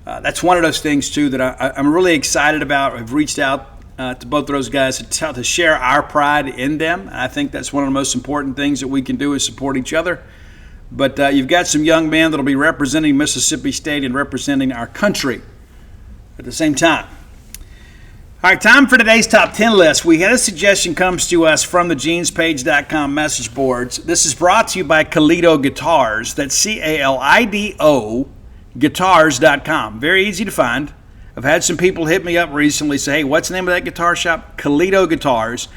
That's one of those things, too, that I'm really excited about. I've reached out to both of those guys to share our pride in them. I think that's one of the most important things that we can do is support each other. But you've got some young men that will be representing Mississippi State and representing our country at the same time. All right, time for today's top 10 list. We had a suggestion comes to us from the genespage.com message boards. This is brought to you by Calido Guitars. That's C-A-L-I-D-O guitars.com. Very easy to find. I've had some people hit me up recently, say, hey, what's the name of that guitar shop? Calido Guitars,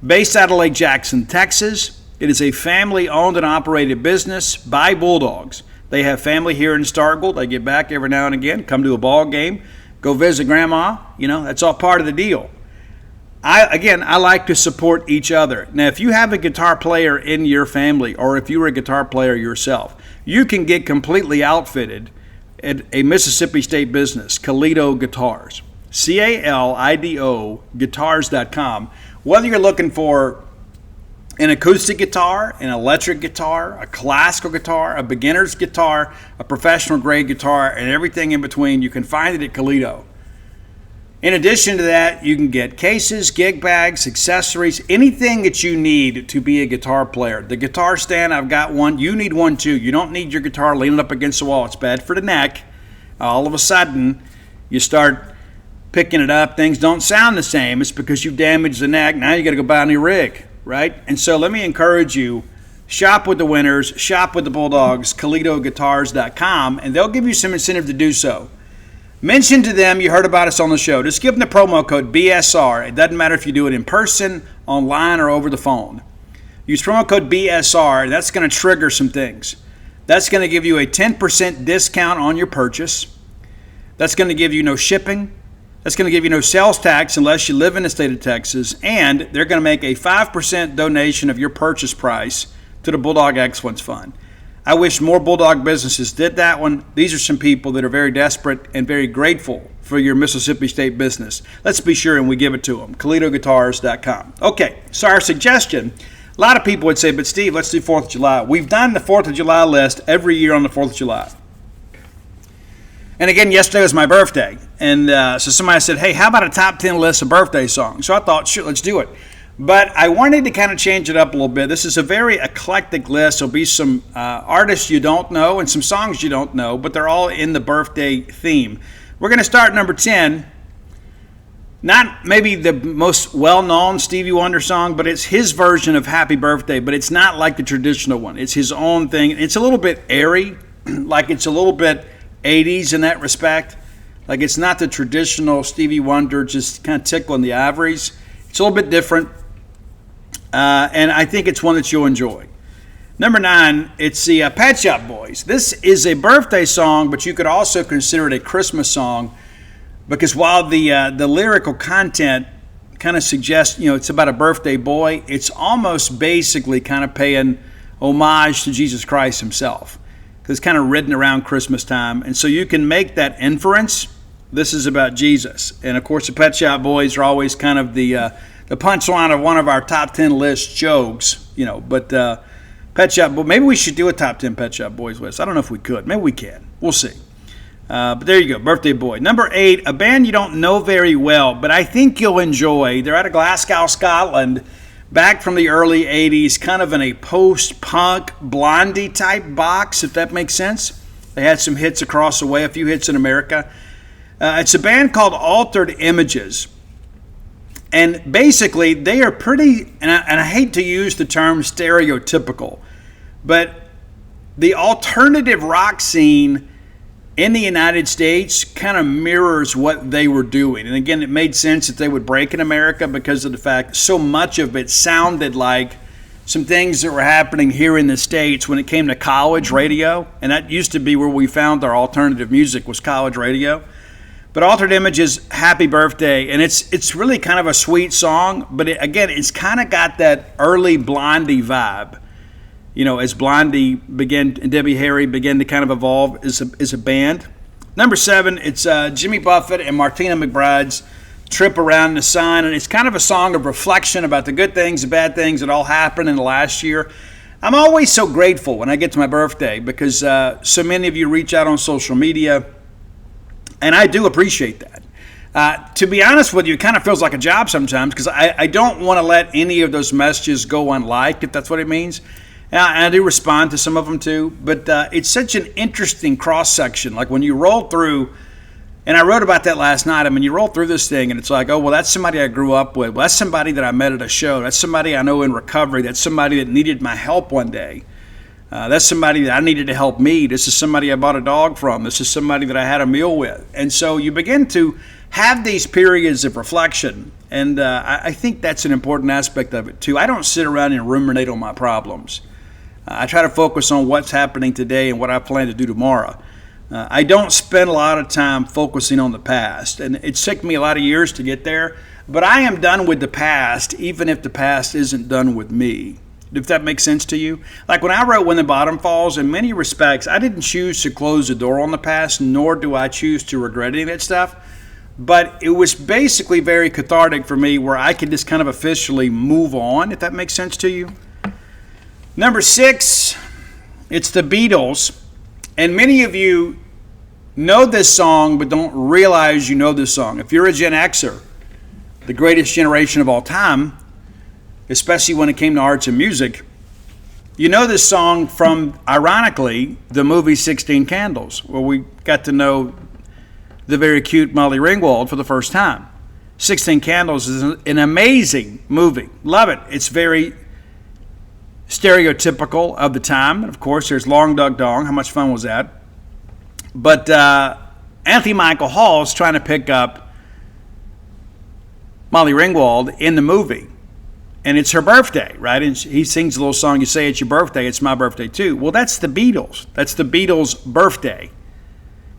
based out of Lake Jackson, Texas. It is a family-owned and operated business by Bulldogs. They have family here in Starkville. They get back every now and again, come to a ball game, go visit Grandma. You know, that's all part of the deal. I like to support each other. Now, if you have a guitar player in your family, or if you were a guitar player yourself, you can get completely outfitted at a Mississippi State business, Calido Guitars, C-A-L-I-D-O guitars.com. Whether you're looking for an acoustic guitar, an electric guitar, a classical guitar, a beginner's guitar, a professional grade guitar, and everything in between, you can find it at Calido. In addition to that, you can get cases, gig bags, accessories, anything that you need to be a guitar player. The guitar stand, I've got one. You need one too. You don't need your guitar leaning up against the wall. It's bad for the neck. All of a sudden, you start picking it up. Things don't sound the same. It's because you've damaged the neck. Now you got to go buy a new rig, right? And so let me encourage you, shop with the winners, shop with the Bulldogs, CalidoGuitars.com, and they'll give you some incentive to do so. Mention to them you heard about us on the show. Just give them the promo code BSR. It doesn't matter if you do it in person, online, or over the phone. Use promo code BSR, and that's going to trigger some things. That's going to give you a 10% discount on your purchase. That's going to give you no shipping. That's going to give you no sales tax unless you live in the state of Texas. And they're going to make a 5% donation of your purchase price to the Bulldog Excellence Fund. I wish more Bulldog businesses did that one. These are some people that are very desperate and very grateful for your Mississippi State business. Let's be sure and we give it to them. CalidoGuitars.com. Okay, so our suggestion, a lot of people would say, but Steve, let's do 4th of July. We've done the 4th of July list every year on the 4th of July. And again, yesterday was my birthday. And so somebody said, hey, how about a top 10 list of birthday songs? So I thought, sure, let's do it. But I wanted to kind of change it up a little bit. This is a very eclectic list. There'll be some artists you don't know and some songs you don't know, but they're all in the birthday theme. We're going to start number 10. Not maybe the most well-known Stevie Wonder song, but it's his version of Happy Birthday, but it's not like the traditional one. It's his own thing. It's a little bit airy, like it's a little bit 80s in that respect. Like it's not the traditional Stevie Wonder just kind of tickling the ivories. It's a little bit different, and I think it's one that you'll enjoy. Number 9, it's the Pet Shop Boys. This is a birthday song, but you could also consider it a Christmas song, because while the lyrical content kind of suggests, it's about a birthday boy, it's almost basically kind of paying homage to Jesus Christ himself, because it's kind of written around Christmas time. And so you can make that inference. This is about Jesus. And of course, the Pet Shop Boys are always kind of the punchline of one of our top 10 list jokes, but Pet Shop Boys, maybe we should do a top 10 Pet Shop Boys list. I don't know if we could. Maybe we can. We'll see. But there you go, Birthday Boy. Number 8, a band you don't know very well, but I think you'll enjoy. They're out of Glasgow, Scotland, back from the early 80s, kind of in a post-punk Blondie type box, if that makes sense. They had some hits across the way, a few hits in America. It's a band called Altered Images. And basically, they are pretty, and I hate to use the term stereotypical, but the alternative rock scene in the United States kind of mirrors what they were doing. And again, it made sense that they would break in America because of the fact so much of it sounded like some things that were happening here in the States when it came to college radio. And that used to be where we found our alternative music, was college radio. But Altered Images, Happy Birthday, and it's really kind of a sweet song, but it's kind of got that early Blondie vibe. As Blondie and Debbie Harry began to kind of evolve as a band. Number 7, it's Jimmy Buffett and Martina McBride's Trip Around the Sun, and it's kind of a song of reflection about the good things, the bad things that all happened in the last year. I'm always so grateful when I get to my birthday because so many of you reach out on social media, and I do appreciate that. To be honest with you, it kind of feels like a job sometimes because I don't want to let any of those messages go unliked, if that's what it means. And I do respond to some of them too, but it's such an interesting cross-section. Like when you roll through, and I wrote about that last night, you roll through this thing and it's like, oh, well, that's somebody I grew up with. Well, that's somebody that I met at a show. That's somebody I know in recovery. That's somebody that needed my help one day. That's somebody that I needed to help me. This is somebody I bought a dog from. This is somebody that I had a meal with. And so you begin to have these periods of reflection, and I think that's an important aspect of it too. I don't sit around and ruminate on my problems. I try to focus on what's happening today and what I plan to do tomorrow. I don't spend a lot of time focusing on the past, and it took me a lot of years to get there, but I am done with the past, even if the past isn't done with me, if that makes sense to you. Like when I wrote When the Bottom Falls, in many respects, I didn't choose to close the door on the past, nor do I choose to regret any of that stuff, but it was basically very cathartic for me where I could just kind of officially move on, if that makes sense to you. Number 6, it's the Beatles, and many of you know this song but don't realize you know this song. If you're a Gen Xer, the greatest generation of all time, especially when it came to arts and music, you know this song from, ironically, the movie 16 Candles, where we got to know the very cute Molly Ringwald for the first time. 16 Candles is an amazing movie. Love it. It's very stereotypical of the time. And of course, there's Long Dug Dong. How much fun was that? But Anthony Michael Hall is trying to pick up Molly Ringwald in the movie. And it's her birthday, right? And he sings a little song, you say it's your birthday, it's my birthday too. Well, that's the Beatles. That's the Beatles' birthday.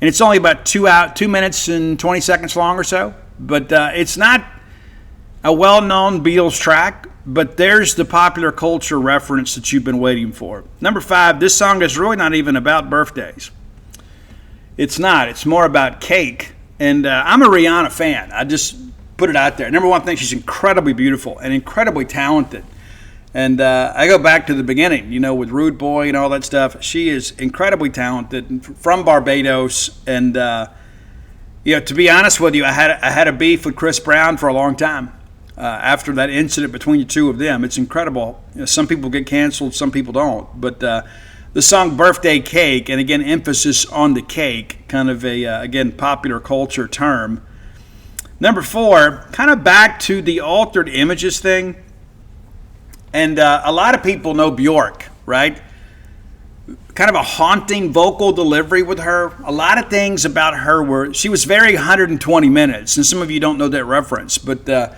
And it's only about 2 minutes and 20 seconds long or so. But it's not a well-known Beatles track, but there's the popular culture reference that you've been waiting for. Number 5, this song is really not even about birthdays. It's not. It's more about cake. And I'm a Rihanna fan. I just put it out there. Number one, I think she's incredibly beautiful and incredibly talented. And I go back to the beginning, with Rude Boy and all that stuff. She is incredibly talented, from Barbados. And, to be honest with you, I had a beef with Chris Brown for a long time. After that incident between the two of them. It's incredible. Some people get canceled, some people don't. But the song Birthday Cake, and again, emphasis on the cake, kind of a, again, popular culture term. Number 4, kind of back to the altered images thing. And a lot of people know Bjork, right? Kind of a haunting vocal delivery with her. A lot of things about her were, she was very 120 minutes, and some of you don't know that reference, but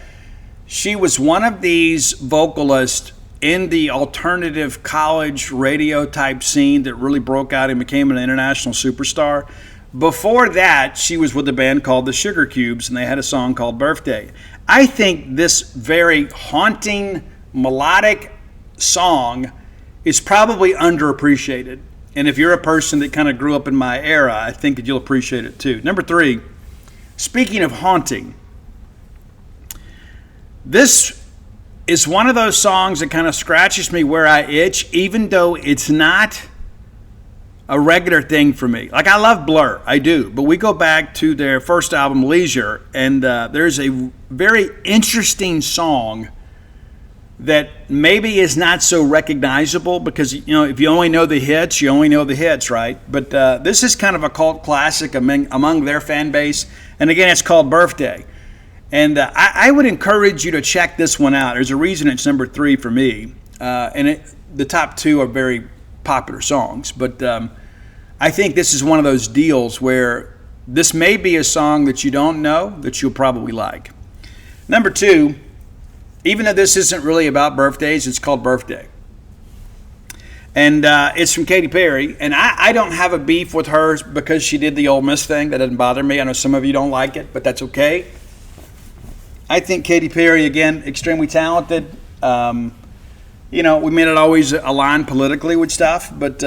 she was one of these vocalists in the alternative college radio type scene that really broke out and became an international superstar. Before that, she was with a band called the Sugar Cubes, and they had a song called Birthday. I think this very haunting, melodic song is probably underappreciated. And if you're a person that kind of grew up in my era, I think that you'll appreciate it too. Number 3, speaking of haunting, this is one of those songs that kind of scratches me where I itch, even though it's not a regular thing for me. Like, I love Blur, I do, but we go back to their first album, Leisure, and there's a very interesting song that maybe is not so recognizable because, you know, if you only know the hits, you only know the hits, right? But this is kind of a cult classic among their fan base, and again, it's called Birthday. And I would encourage you to check this one out. There's a reason it's number 3 for me, and the top 2 are very popular songs, but I think this is one of those deals where this may be a song that you don't know that you'll probably like. Number 2, even though this isn't really about birthdays, it's called Birthday. And it's from Katy Perry, and I don't have a beef with her because she did the Ole Miss thing. That doesn't bother me. I know some of you don't like it, but that's okay. I think Katy Perry, again, extremely talented. You know, we may not always align politically with stuff, but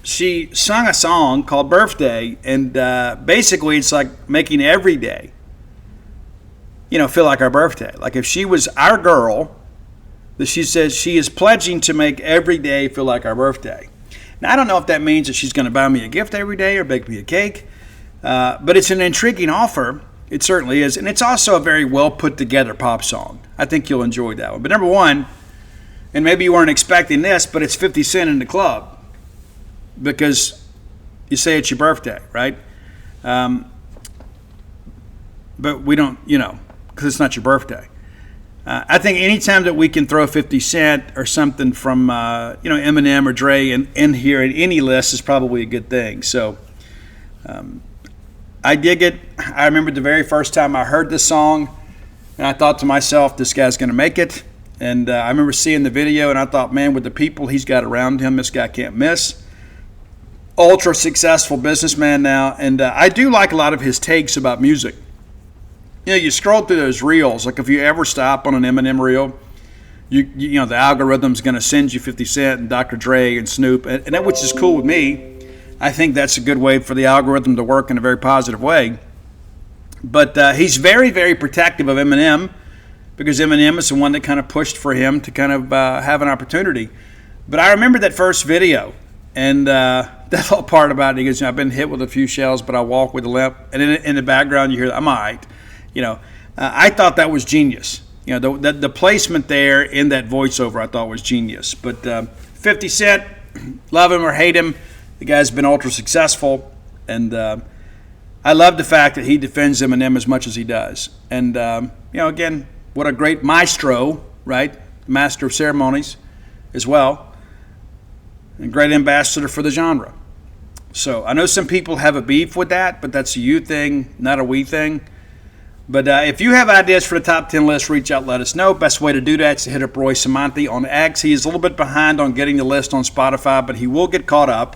she sung a song called Birthday, and basically it's like making every day, you know, feel like our birthday. Like if she was our girl, that she says she is pledging to make every day feel like our birthday. Now, I don't know if that means that she's going to buy me a gift every day or bake me a cake, but it's an intriguing offer. It certainly is, and it's also a very well put together pop song. I think you'll enjoy that one. But number 1, and maybe you weren't expecting this, but it's 50 Cent in the Club because you say it's your birthday, right? But we don't, you know, because it's not your birthday. I think anytime that we can throw 50 Cent or something from, you know, Eminem or Dre in here in any list is probably a good thing. So I dig it. I remember the very first time I heard this song, and I thought to myself, this guy's going to make it. And I remember seeing the video, and I thought, man, with the people he's got around him, this guy can't miss. Ultra successful businessman now, and I do like a lot of his takes about music. You know, you scroll through those reels, like if you ever stop on an Eminem reel, you know, the algorithm's going to send you 50 Cent and Dr. Dre and Snoop, and that, which is cool with me. I think that's a good way for the algorithm to work in a very positive way. But he's very, very protective of Eminem because Eminem is the one that kind of pushed for him to kind of have an opportunity. But I remember that first video, and that whole part about it, he goes, you know, I've been hit with a few shells, but I walk with a limp. And in the background, you hear, I'm all right. You know, I thought that was genius. You know, the placement there in that voiceover I thought was genius. But 50 Cent, love him or hate him, the guy's been ultra successful. And I love the fact that he defends Eminem as much as he does. And, you know, again, what a great maestro, right? Master of ceremonies as well. And great ambassador for the genre. So I know some people have a beef with that, but that's a you thing, not a we thing. But if you have ideas for the top 10 list, reach out, let us know. Best way to do that is to hit up Roy Samonte on X. He is a little bit behind on getting the list on Spotify, but he will get caught up.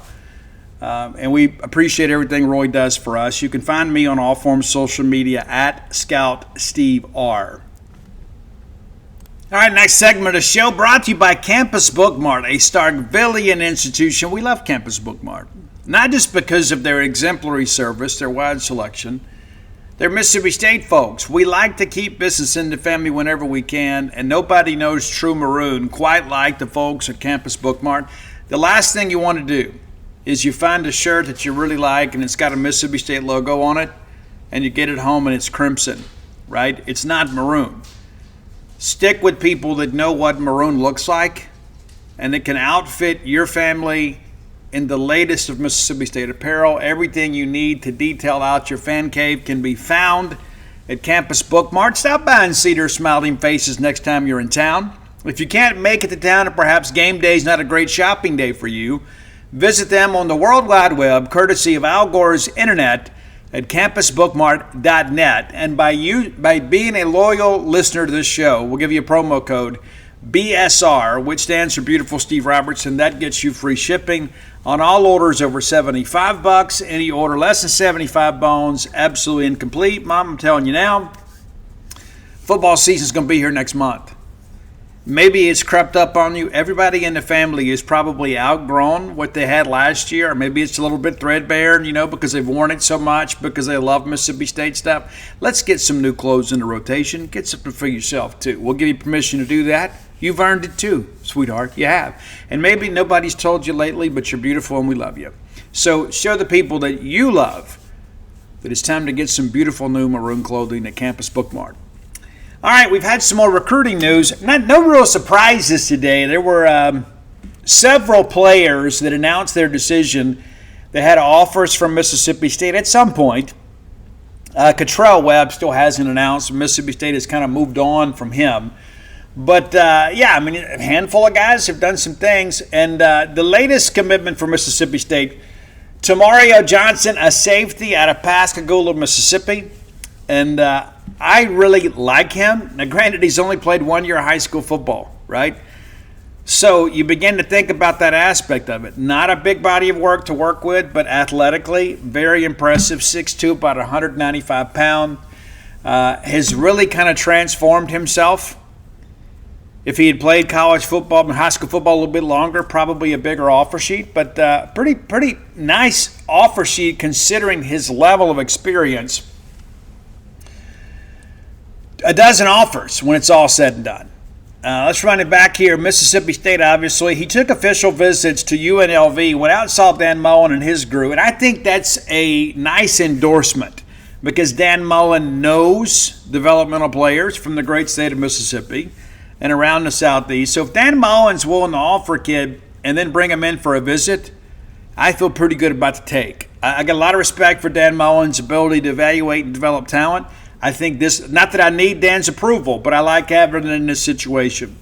And we appreciate everything Roy does for us. You can find me on all forms of social media at Scout Steve R. All right, next segment of the show brought to you by Campus Bookmart, a Starkvillian institution. We love Campus Bookmart, not just because of their exemplary service, their wide selection. They're Mississippi State folks. We like to keep business in the family whenever we can, and nobody knows true maroon quite like the folks at Campus Bookmart. The last thing you want to do is you find a shirt that you really like and it's got a Mississippi State logo on it, and you get it home and it's crimson, right? It's not maroon. Stick with people that know what maroon looks like and that can outfit your family in the latest of Mississippi State apparel. Everything you need to detail out your fan cave can be found at Campus Bookmart. Stop by and see their smiling faces next time you're in town. If you can't make it to town, or perhaps game day is not a great shopping day for you, visit them on the World Wide Web, courtesy of Al Gore's Internet, at campusbookmart.net. And by being a loyal listener to this show, we'll give you a promo code BSR, which stands for Beautiful Steve Robertson. That gets you free shipping on all orders over $75. Any order less than 75 bones, absolutely incomplete. Mom, I'm telling you now, football season's going to be here next month. Maybe it's crept up on you. Everybody in the family is probably outgrown what they had last year. Or maybe it's a little bit threadbare, because they've worn it so much, because they love Mississippi State stuff. Let's get some new clothes in the rotation. Get something for yourself, too. We'll give you permission to do that. You've earned it, too, sweetheart. You have. And maybe nobody's told you lately, but you're beautiful and we love you. So show the people that you love that it's time to get some beautiful new maroon clothing at Campus Bookmart. All right, we've had some more recruiting news. No real surprises today. There were several players that announced their decision. They had offers from Mississippi State at some point. Cottrell Webb still hasn't announced. Mississippi State has kind of moved on from him. But, a handful of guys have done some things. And the latest commitment for Mississippi State, Tamario Johnson, a safety out of Pascagoula, Mississippi. And I really like him. Now, granted, he's only played 1 year of high school football, right? So you begin to think about that aspect of it. Not a big body of work to work with, but athletically, very impressive. 6'2", about 195 pounds. Has really kind of transformed himself. If he had played college football and high school football a little bit longer, probably a bigger offer sheet. But pretty nice offer sheet considering his level of experience. A dozen offers when it's all said and done. Let's run it back here. Mississippi State, obviously. He took official visits to UNLV, went out and saw Dan Mullen and his group. And I think that's a nice endorsement because Dan Mullen knows developmental players from the great state of Mississippi and around the Southeast. So if Dan Mullen's willing to offer a kid and then bring him in for a visit, I feel pretty good about the take. I got a lot of respect for Dan Mullen's ability to evaluate and develop talent. I think this, not that I need Dan's approval, but I like having it in this situation.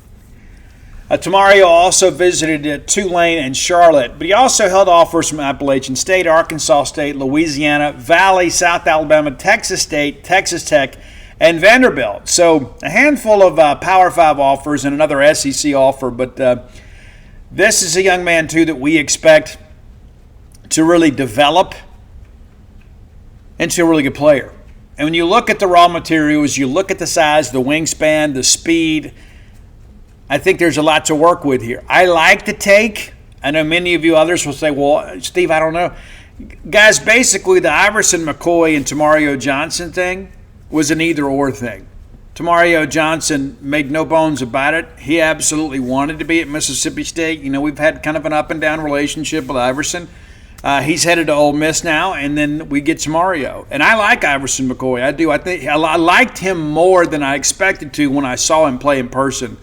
Tamario also visited Tulane and Charlotte, but he also held offers from Appalachian State, Arkansas State, Louisiana, Valley, South Alabama, Texas State, Texas Tech, and Vanderbilt. So a handful of Power 5 offers and another SEC offer, but this is a young man, too, that we expect to really develop into a really good player. And when you look at the raw materials, you look at the size, the wingspan, the speed, I think there's a lot to work with here. I like the take. I know many of you others will say, well, Steve, I don't know. Guys, basically the Iverson McCoy and Tamario Johnson thing was an either-or thing. Tamario Johnson made no bones about it. He absolutely wanted to be at Mississippi State. We've had kind of an up-and-down relationship with Iverson. He's headed to Ole Miss now, and then we get Tamario. And I like Iverson McCoy. I do. I think I liked him more than I expected to when I saw him play in person.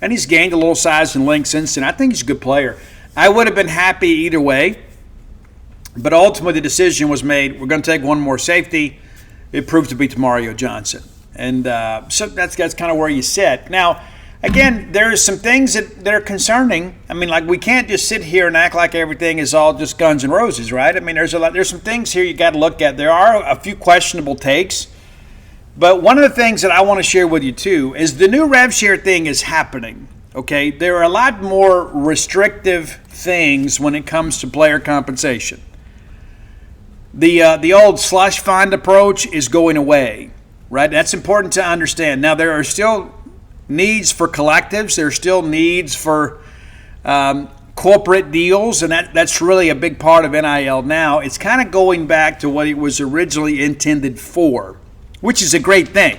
And he's gained a little size and length since then. I think he's a good player. I would have been happy either way, but ultimately the decision was made. We're going to take one more safety. It proved to be Tamario Johnson. And so that's kind of where you sit. Now, again, there's some things that are concerning. We can't just sit here and act like everything is all just guns and roses, right? There's some things here you got to look at. There are a few questionable takes. But one of the things that I want to share with you, too, is the new rev share thing is happening, okay? There are a lot more restrictive things when it comes to player compensation. The old slush fund approach is going away, right? That's important to understand. Now, there are still needs for collectives. There's still needs for corporate deals, and that's really a big part of NIL now. It's kind of going back to what it was originally intended for, which is a great thing.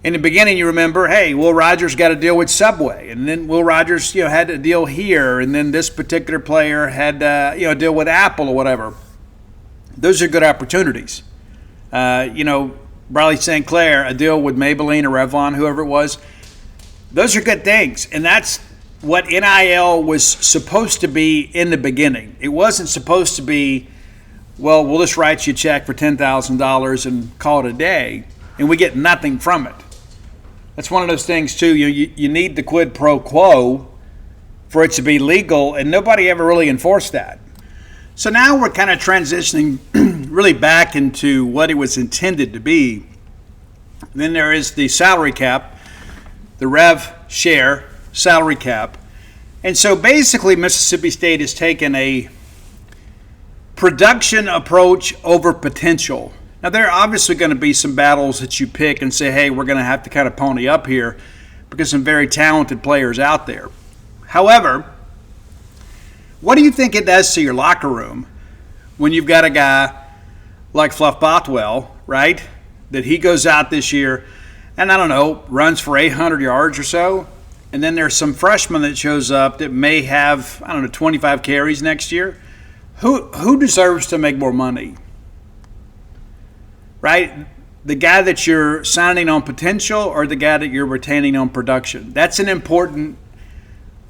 In the beginning, you remember, hey, Will Rogers got a deal with Subway, and then Will Rogers, had a deal here, and then this particular player had, a deal with Apple or whatever. Those are good opportunities. Bradley St. Clair, a deal with Maybelline or Revlon, whoever it was. Those are good things, and that's what NIL was supposed to be in the beginning. It wasn't supposed to be, well, we'll just write you a check for $10,000 and call it a day, and we get nothing from it. That's one of those things, too. You need the quid pro quo for it to be legal, and nobody ever really enforced that. So now we're kind of transitioning really back into what it was intended to be. Then there is the salary cap, the rev share salary cap. And so basically Mississippi State has taken a production approach over potential. Now there are obviously going to be some battles that you pick and say, hey, we're going to have to kind of pony up here because some very talented players out there. However, what do you think it does to your locker room when you've got a guy like Fluff Bothwell, right, that he goes out this year and, I don't know, runs for 800 yards or so, and then there's some freshman that shows up that may have, 25 carries next year? Who deserves to make more money? Right? The guy that you're signing on potential or the guy that you're retaining on production? That's an important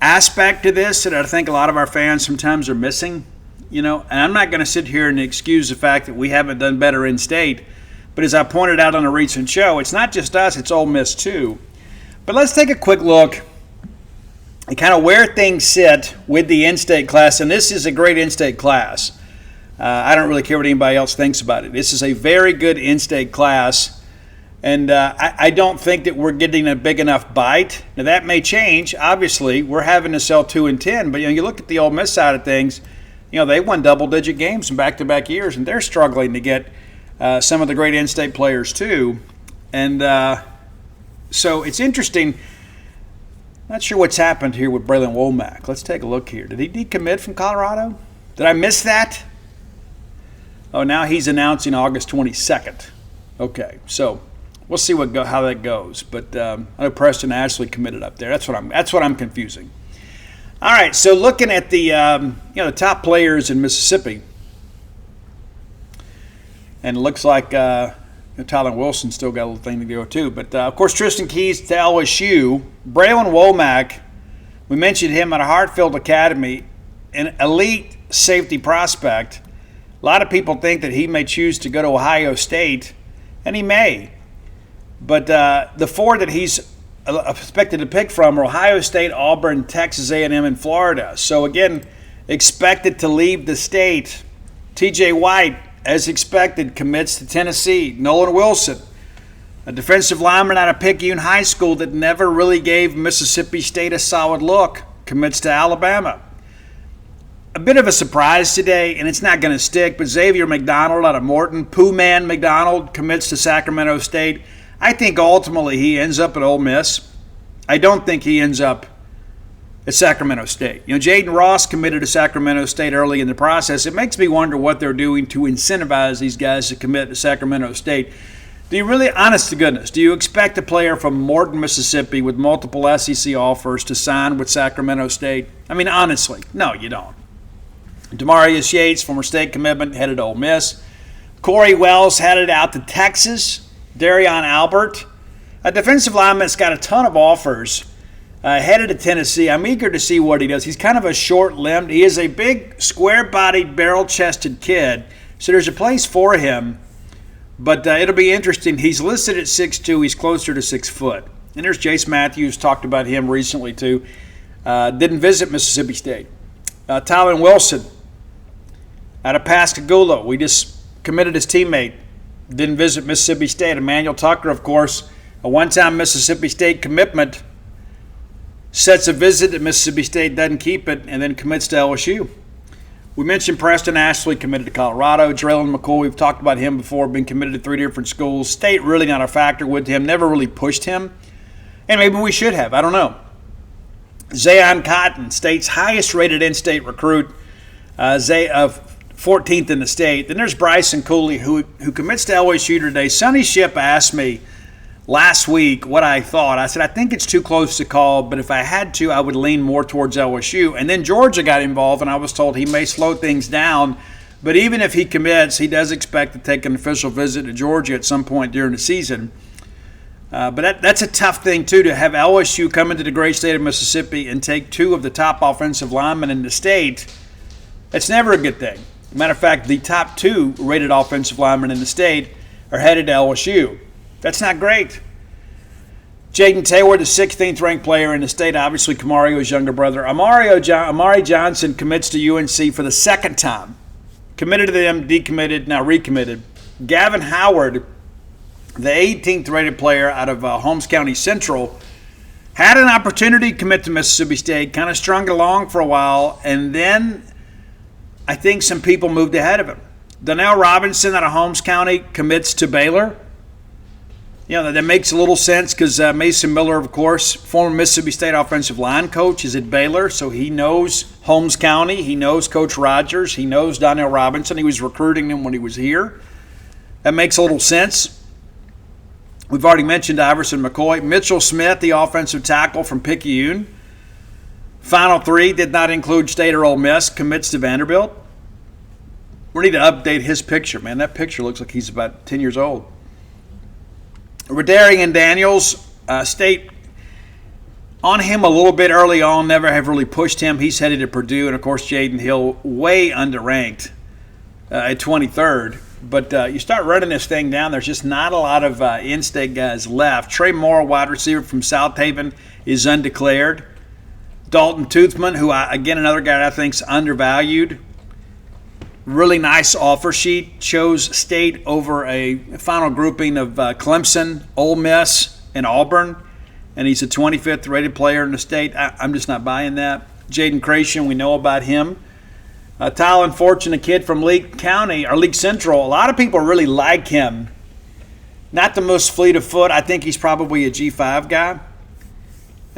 aspect to this that I think a lot of our fans sometimes are missing. And I'm not going to sit here and excuse the fact that we haven't done better in state. But as I pointed out on a recent show, it's not just us, it's Ole Miss too. But let's take a quick look at kind of where things sit with the in-state class. And this is a great in-state class. I don't really care what anybody else thinks about it. This is a very good in-state class. And I don't think that we're getting a big enough bite. Now, that may change. Obviously, we're having to sell 2 and 10. But, you look at the Ole Miss side of things, they won double-digit games in back-to-back years, and they're struggling to get some of the great in-state players too. And so it's interesting. Not sure what's happened here with Braylon Womack. Let's take a look here. Did he decommit from Colorado? Did I miss that? Oh, now he's announcing August 22nd. Okay, so we'll see how that goes. But I know Preston Ashley committed up there. That's what I'm confusing. All right, so looking at the the top players in Mississippi, and it looks like Tyler Wilson still got a little thing to go too. But of course, Tristan Keys to LSU, Braylon Womack. We mentioned him at Hartfield Academy, an elite safety prospect. A lot of people think that he may choose to go to Ohio State, and he may. But the 4 that he's expected to pick from are Ohio State, Auburn, Texas A&M, and Florida. So again, expected to leave the state. T.J. White, as expected, commits to Tennessee. Nolan Wilson, a defensive lineman out of Picayune High School that never really gave Mississippi State a solid look, commits to Alabama. A bit of a surprise today, and it's not going to stick, but Xavier McDonald out of Morton, Pooh Man McDonald, commits to Sacramento State. I think ultimately he ends up at Ole Miss. I don't think he ends up at Sacramento State. Jaden Ross committed to Sacramento State early in the process. It makes me wonder what they're doing to incentivize these guys to commit to Sacramento State. Do you really, honest to goodness, do you expect a player from Morton, Mississippi with multiple SEC offers to sign with Sacramento State? I mean, honestly, no, you don't. Demarius Yates, former state commitment, headed to Ole Miss. Corey Wells headed out to Texas. Darion Albert, a defensive lineman that's got a ton of offers, headed to Tennessee. I'm eager to see what he does. He's kind of a short-limbed. He is a big, square-bodied, barrel-chested kid, so there's a place for him. But it'll be interesting. He's listed at 6'2". He's closer to 6 foot. And there's Jace Matthews, talked about him recently too. Didn't visit Mississippi State. Tyler Wilson out of Pascagoula. We just committed his teammate. Didn't visit Mississippi State. Emmanuel Tucker, of course, a one-time Mississippi State commitment, sets a visit at Mississippi State, doesn't keep it, and then commits to LSU. We mentioned Preston Ashley committed to Colorado. Draylen McCoy, we've talked about him before, been committed to 3 different schools. State really not a factor with him, never really pushed him. And maybe we should have, I don't know. Zayon Cotton, State's highest-rated in-state recruit, 14th in the state. Then there's Bryson Cooley, who commits to LSU today. Sonny Shipp asked me last week what I thought. I said, I think it's too close to call, but if I had to, I would lean more towards LSU. And then Georgia got involved, and I was told he may slow things down. But even if he commits, he does expect to take an official visit to Georgia at some point during the season. But that's a tough thing, too, to have LSU come into the great state of Mississippi and take two of the top offensive linemen in the state. That's never a good thing. Matter of fact, the top two rated offensive linemen in the state are headed to LSU. That's not great. Jaden Taylor, the 16th ranked player in the state, obviously Camario's younger brother. Amari Johnson commits to UNC for the second time. Committed to them, decommitted, now recommitted. Gavin Howard, the 18th rated player out of Holmes County Central, had an opportunity to commit to Mississippi State, kind of strung it along for a while, and then I think some people moved ahead of him. Donnell Robinson out of Holmes County commits to Baylor. You know, that makes a little sense because Mason Miller, of course, former Mississippi State offensive line coach, is at Baylor, so he knows Holmes County. He knows Coach Rogers. He knows Donnell Robinson. He was recruiting him when he was here. That makes a little sense. We've already mentioned Iverson McCoy. Mitchell Smith, the offensive tackle from Picayune. Final three did not include State or Ole Miss, commits to Vanderbilt. We need to update his picture, man. That picture looks like he's about 10 years old. Redarian Daniels, State on him a little bit early on, never have really pushed him. He's headed to Purdue, and of course Jaden Hill, way underranked at 23rd. But you start running this thing down, there's just not a lot of in-state guys left. Trey Moore, wide receiver from South Haven, is undeclared. Dalton Toothman, who, again, another guy I think is undervalued. Really nice offer sheet. Chose State over a final grouping of Clemson, Ole Miss, and Auburn. And he's a 25th rated player in the state. I'm just not buying that. Jaden Creation, we know about him. Tylen Fortune, a kid from Leake County, or Leake Central. A lot of people really like him. Not the most fleet of foot. I think he's probably a G5 guy. And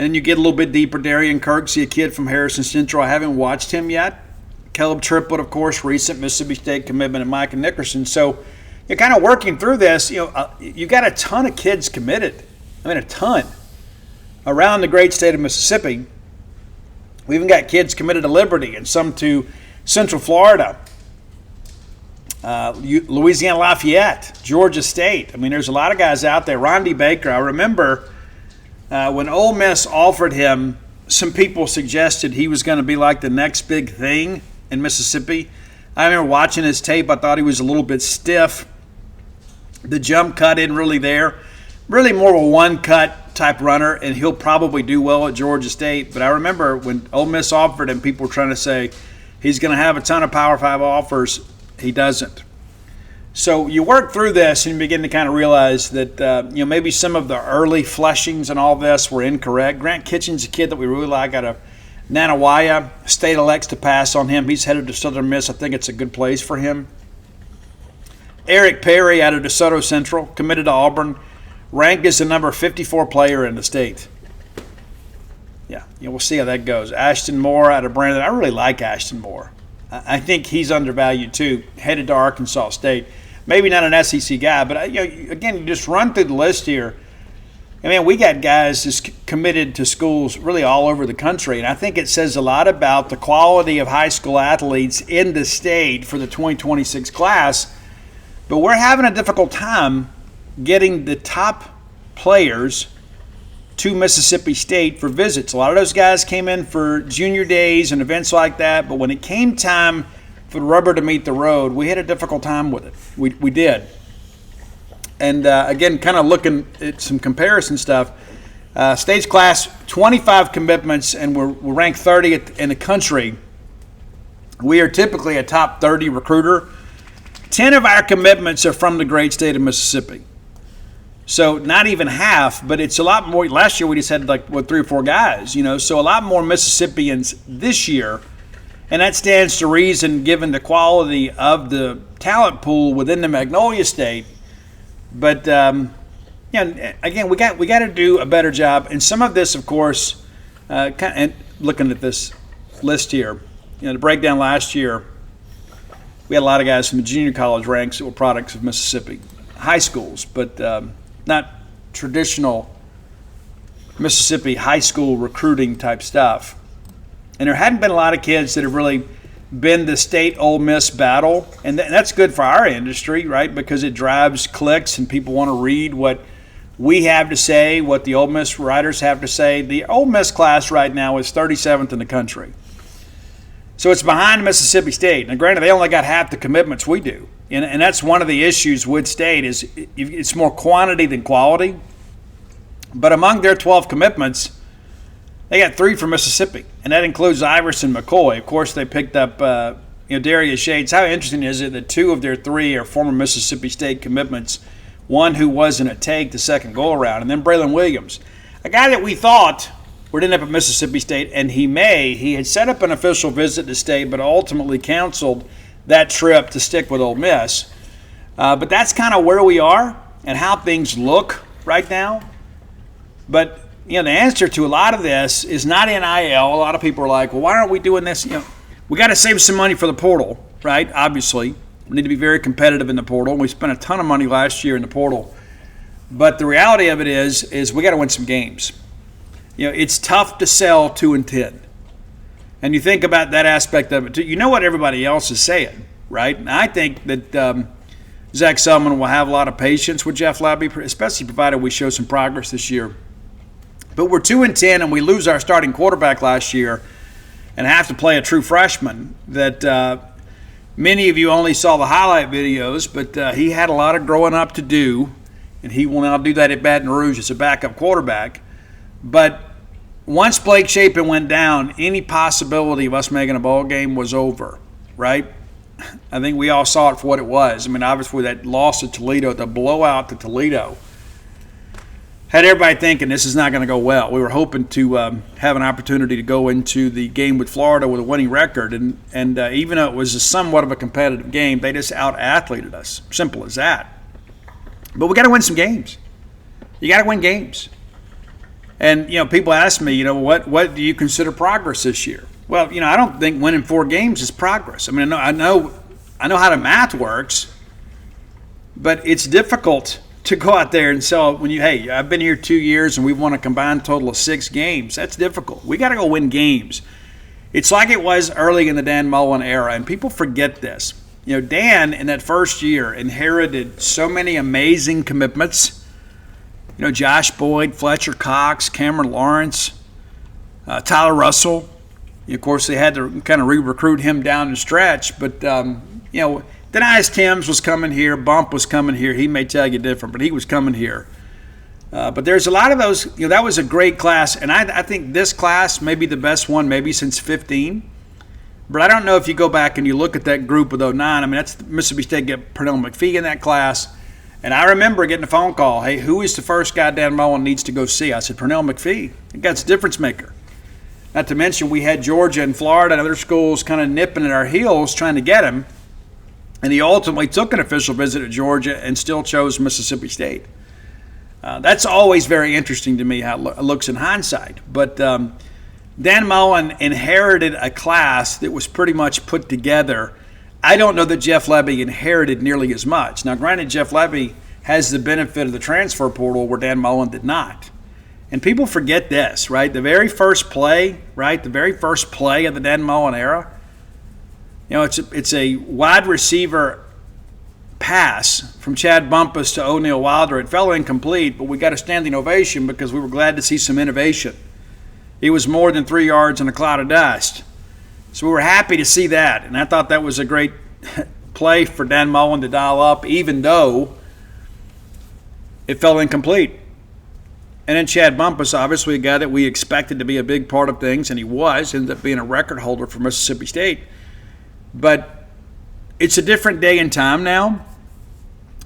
then you get a little bit deeper. Darian Kirksey, a kid from Harrison Central. I haven't watched him yet. Caleb Triplett, of course, recent Mississippi State commitment, and Micah Nickerson. So you're kind of working through this. You got a ton of kids committed. I mean, a ton around the great state of Mississippi. We even got kids committed to Liberty and some to Central Florida, Louisiana Lafayette, Georgia State. I mean, there's a lot of guys out there. Rondi Baker, I remember when Ole Miss offered him, some people suggested he was going to be like the next big thing in Mississippi. I remember watching his tape. I thought he was a little bit stiff. The jump cut isn't really there. Really more of a one-cut type runner, and he'll probably do well at Georgia State. But I remember when Ole Miss offered him, people were trying to say he's going to have a ton of Power 5 offers. He doesn't. So you work through this and you begin to kind of realize that maybe some of the early fleshings and all this were incorrect. Grant Kitchen's a kid that we really like out of Nanawaya. State elects to pass on him. He's headed to Southern Miss. I think it's a good place for him. Eric Perry out of DeSoto Central, committed to Auburn, ranked as the number 54 player in the state. Yeah, we'll see how that goes. Ashton Moore out of Brandon. I really like Ashton Moore. I think he's undervalued too, headed to Arkansas State. Maybe not an SEC guy, but again, you just run through the list here. I mean, we got guys just committed to schools really all over the country, and I think it says a lot about the quality of high school athletes in the state for the 2026 class. But we're having a difficult time getting the top players to Mississippi State for visits. A lot of those guys came in for junior days and events like that, but when it came time for the rubber to meet the road, we had a difficult time with it. We did. And again, kind of looking at some comparison stuff, State's class, 25 commitments, and we're ranked 30th in the country. We are typically a top 30 recruiter. 10 of our commitments are from the great state of Mississippi. So not even half, but it's a lot more. Last year we just had 3 or 4 guys, so a lot more Mississippians this year. And that stands to reason given the quality of the talent pool within the Magnolia State. But, again, we got to do a better job. And some of this, of course, and looking at this list here, the breakdown last year, we had a lot of guys from the junior college ranks that were products of Mississippi high schools, but not traditional Mississippi high school recruiting type stuff. And there hadn't been a lot of kids that have really been the State-Ole Miss battle, and that's good for our industry, right? Because it drives clicks and people want to read what we have to say, what the Ole Miss writers have to say. The Ole Miss class right now is 37th in the country. So it's behind Mississippi State. Now, granted, they only got half the commitments we do. And that's one of the issues with State is it's more quantity than quality. But among their 12 commitments, they got 3 from Mississippi, and that includes Iverson McCoy. Of course, they picked up Darius Shades. How interesting is it that 2 of their 3 are former Mississippi State commitments, one who wasn't a take the second go-around, and then Braylon Williams, a guy that we thought would end up at Mississippi State, and he had set up an official visit to State, but ultimately canceled that trip to stick with Ole Miss. But that's kind of where we are and how things look right now. But the answer to a lot of this is not NIL. A lot of people are like, well, why aren't we doing this? We got to save some money for the portal, right? Obviously, we need to be very competitive in the portal. We spent a ton of money last year in the portal. But the reality of it is we got to win some games. It's tough to sell 2 and 10. And you think about that aspect of it too. You know what everybody else is saying, right? And I think that Zach Selman will have a lot of patience with Jeff Lebby, especially provided we show some progress this year. But we're 2 and 10, and we lose our starting quarterback last year and have to play a true freshman that many of you only saw the highlight videos, but he had a lot of growing up to do, and he will now do that at Baton Rouge as a backup quarterback. But once Blake Shapen went down, any possibility of us making a ball game was over, right? I think we all saw it for what it was. I mean, obviously that loss to Toledo, the blowout to Toledo, had everybody thinking this is not going to go well. We were hoping to have an opportunity to go into the game with Florida with a winning record, and even though it was somewhat of a competitive game, they just out-athleted us. Simple as that. But we got to win some games. You got to win games. And, people ask me, what do you consider progress this year? Well, I don't think winning 4 games is progress. I mean, I know how the math works, but it's difficult to go out there and sell when I've been here 2 years and we've won a combined total of 6 games. That's difficult. We got to go win games. It's like it was early in the Dan Mullen era, and people forget this. Dan in that first year inherited so many amazing commitments. Josh Boyd, Fletcher Cox, Cameron Lawrence, Tyler Russell. Of course, they had to kind of re-recruit him down the stretch. But, Denias Timms was coming here. Bump was coming here. He may tell you different, but he was coming here. But there's a lot of those. That was a great class. And I think this class may be the best one maybe since 15. But I don't know if you go back and you look at that group with 09. I mean, that's Mississippi State get Pernell McPhee in that class. And I remember getting a phone call, hey, who is the first guy Dan Mullen needs to go see? I said, Pernell McPhee. That guy's a difference maker. Not to mention we had Georgia and Florida and other schools kind of nipping at our heels trying to get him. And he ultimately took an official visit to Georgia and still chose Mississippi State. That's always very interesting to me how it looks in hindsight. But Dan Mullen inherited a class that was pretty much put together. I don't know that Jeff Lebby inherited nearly as much. Now, granted, Jeff Lebby has the benefit of the transfer portal where Dan Mullen did not. And people forget this, right? The very first play, right? The very first play of the Dan Mullen era, it's a wide receiver pass from Chad Bumpus to O'Neal Wilder. It fell incomplete, but we got a standing ovation because we were glad to see some innovation. It was more than 3 yards in a cloud of dust. So we were happy to see that, and I thought that was a great play for Dan Mullen to dial up, even though it fell incomplete. And then Chad Bumpus, obviously a guy that we expected to be a big part of things, and he was, ended up being a record holder for Mississippi State. But it's a different day and time now.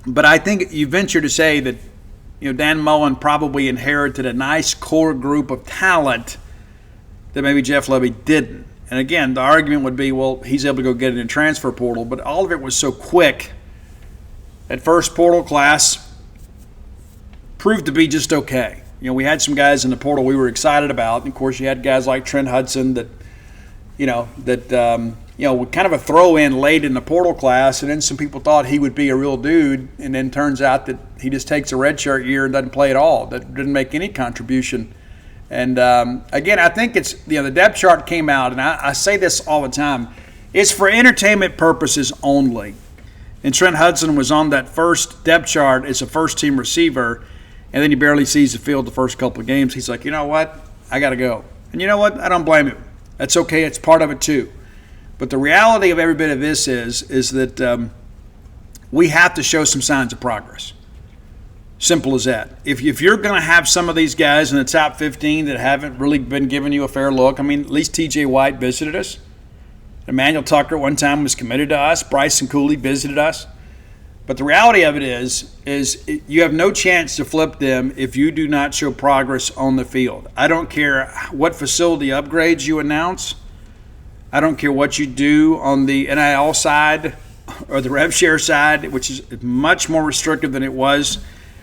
But I think you venture to say that Dan Mullen probably inherited a nice core group of talent that maybe Jeff Lebby didn't. And again, the argument would be, well, he's able to go get it in transfer portal, but all of it was so quick. That first portal class proved to be just okay. We had some guys in the portal we were excited about. And of course, you had guys like Trent Hudson that were kind of a throw-in late in the portal class, and then some people thought he would be a real dude, and then turns out that he just takes a redshirt year and doesn't play at all. That didn't make any contribution. And, again, I think it's, the depth chart came out, and I say this all the time. It's for entertainment purposes only. And Trent Hudson was on that first depth chart as a first-team receiver. and then he barely sees the field the first couple of games. He's like, you know what? I got to go. And you know what? I don't blame him. That's okay. It's part of it too. But the reality of every bit of this is that we have to show some signs of progress. Simple as that. If you're going to have some of these guys in the top 15 that haven't really been giving you a fair look, I mean, at least T.J. White visited us. Emmanuel Tucker at one time was committed to us. Bryson Cooley visited us. But the reality of it is you have no chance to flip them if you do not show progress on the field. I don't care what facility upgrades you announce. I don't care what you do on the NIL side or the rev share side, which is much more restrictive than it was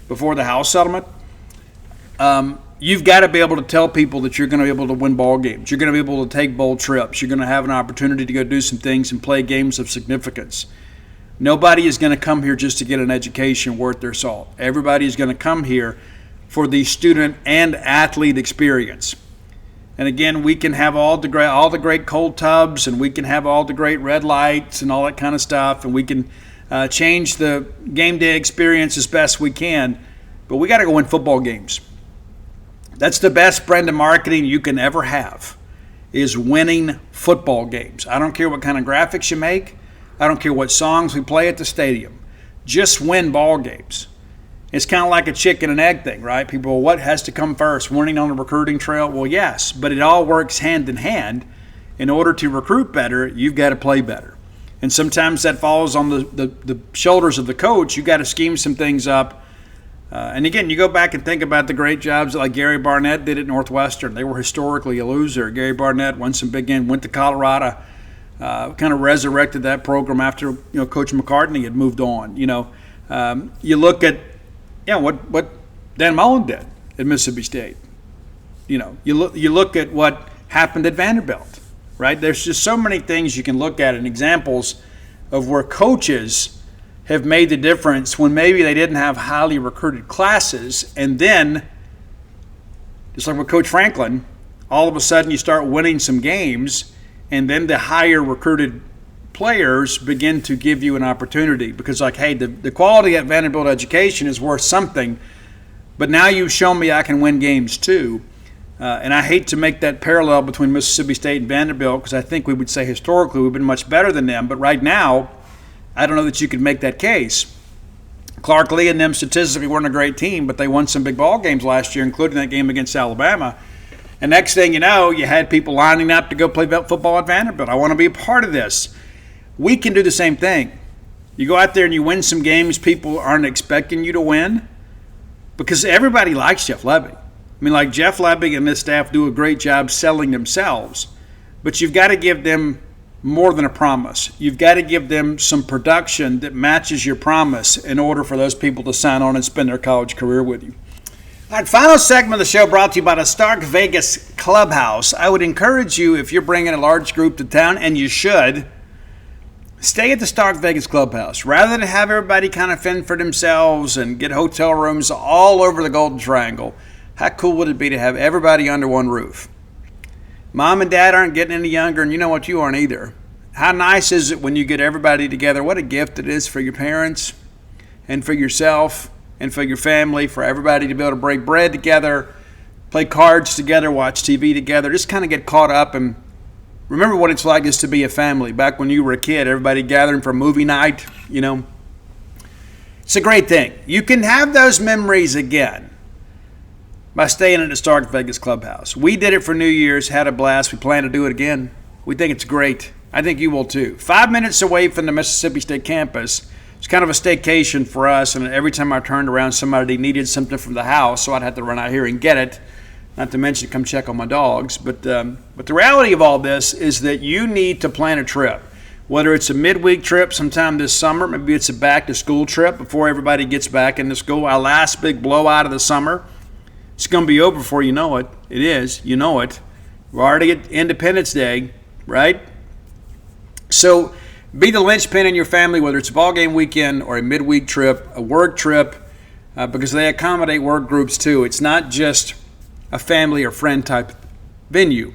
before the House settlement. You've got to be able to tell people that you're going to be able to win ball games. You're going to be able to take bold trips. You're going to have an opportunity to go do some things and play games of significance. Nobody is going to come here just to get an education worth their salt. Everybody is going to come here for the student and athlete experience. And again, we can have all the great cold tubs, and we can have all the great red lights and all that kind of stuff, and we can change the game day experience as best we can. But we got to go win football games. That's the best brand of marketing you can ever have, is winning football games. I don't care what kind of graphics you make. I don't care what songs we play at the stadium. Just win ball games. It's kind of like a chicken and egg thing, right? People, well, what has to come first? Winning on the recruiting trail? Well, yes, but it all works hand in hand. In order to recruit better, you've got to play better. And sometimes that falls on the shoulders of the coach. You've got to scheme some things up. And again, you go back and think about the great jobs like Gary Barnett did at Northwestern. They were historically a loser. Gary Barnett won some big games, went to Colorado, kind of resurrected that program after Coach McCartney had moved on. You look at what Dan Mullen did at Mississippi State. You look at what happened at Vanderbilt, right? There's just so many things you can look at and examples of where coaches have made the difference when maybe they didn't have highly recruited classes, and then, just like with Coach Franklin, all of a sudden you start winning some games, and then the higher recruited players begin to give you an opportunity because, like, hey, the quality at Vanderbilt education is worth something, but now you've shown me I can win games too. And I hate to make that parallel between Mississippi State and Vanderbilt because I think we would say historically we've been much better than them, but right now, I don't know that you could make that case. Clark Lee and them statistically weren't a great team, but they won some big ball games last year, including that game against Alabama. And next thing you know, you had people lining up to go play football at Vanderbilt. I want to be a part of this. We can do the same thing. You go out there and you win some games people aren't expecting you to win because everybody likes Jeff Lebby. I mean, like Jeff Lebby and this staff do a great job selling themselves, but you've got to give them more than a promise. You've got to give them some production that matches your promise in order for those people to sign on and spend their college career with you. All right, final segment of the show brought to you by the Stark Vegas Clubhouse. I would encourage you, if you're bringing a large group to town, and you should, stay at the Stark Vegas Clubhouse. Rather than have everybody kind of fend for themselves and get hotel rooms all over the Golden Triangle, how cool would it be to have everybody under one roof? Mom and Dad aren't getting any younger, and you know what, you aren't either. How nice is it when you get everybody together? What a gift it is for your parents and for yourself and for your family, for everybody to be able to break bread together, play cards together, watch TV together, just kind of get caught up and remember what it's like just to be a family. Back when you were a kid, everybody gathering for movie night, It's a great thing. You can have those memories again by staying at the Stark Vegas Clubhouse. We did it for New Year's, had a blast. We plan to do it again. We think it's great. I think you will too. 5 minutes away from the Mississippi State campus. It's kind of a staycation for us, and every time I turned around, somebody needed something from the house, so I'd have to run out here and get it, not to mention come check on my dogs. But the reality of all this is that you need to plan a trip, whether it's a midweek trip sometime this summer, maybe it's a back-to-school trip before everybody gets back into school, our last big blowout of the summer. It's going to be over before you know it. It is. You know it. We're already at Independence Day, right? So be the linchpin in your family, whether it's a ball game weekend or a midweek trip, a work trip, because they accommodate work groups too. It's not just a family or friend type venue.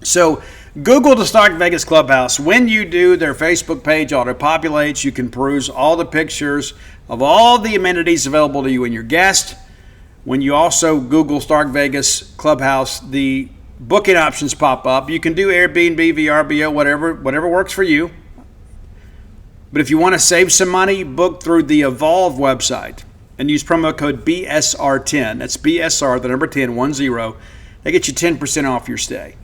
So Google the Stark Vegas Clubhouse. When you do, their Facebook page auto-populates. You can peruse all the pictures of all the amenities available to you and your guest. When you also Google Stark Vegas Clubhouse, the booking options pop up. You can do Airbnb, VRBO, whatever works for you. But if you want to save some money, book through the Evolve website and use promo code BSR10. That's BSR, the number 10, 10. They get you 10% off your stay.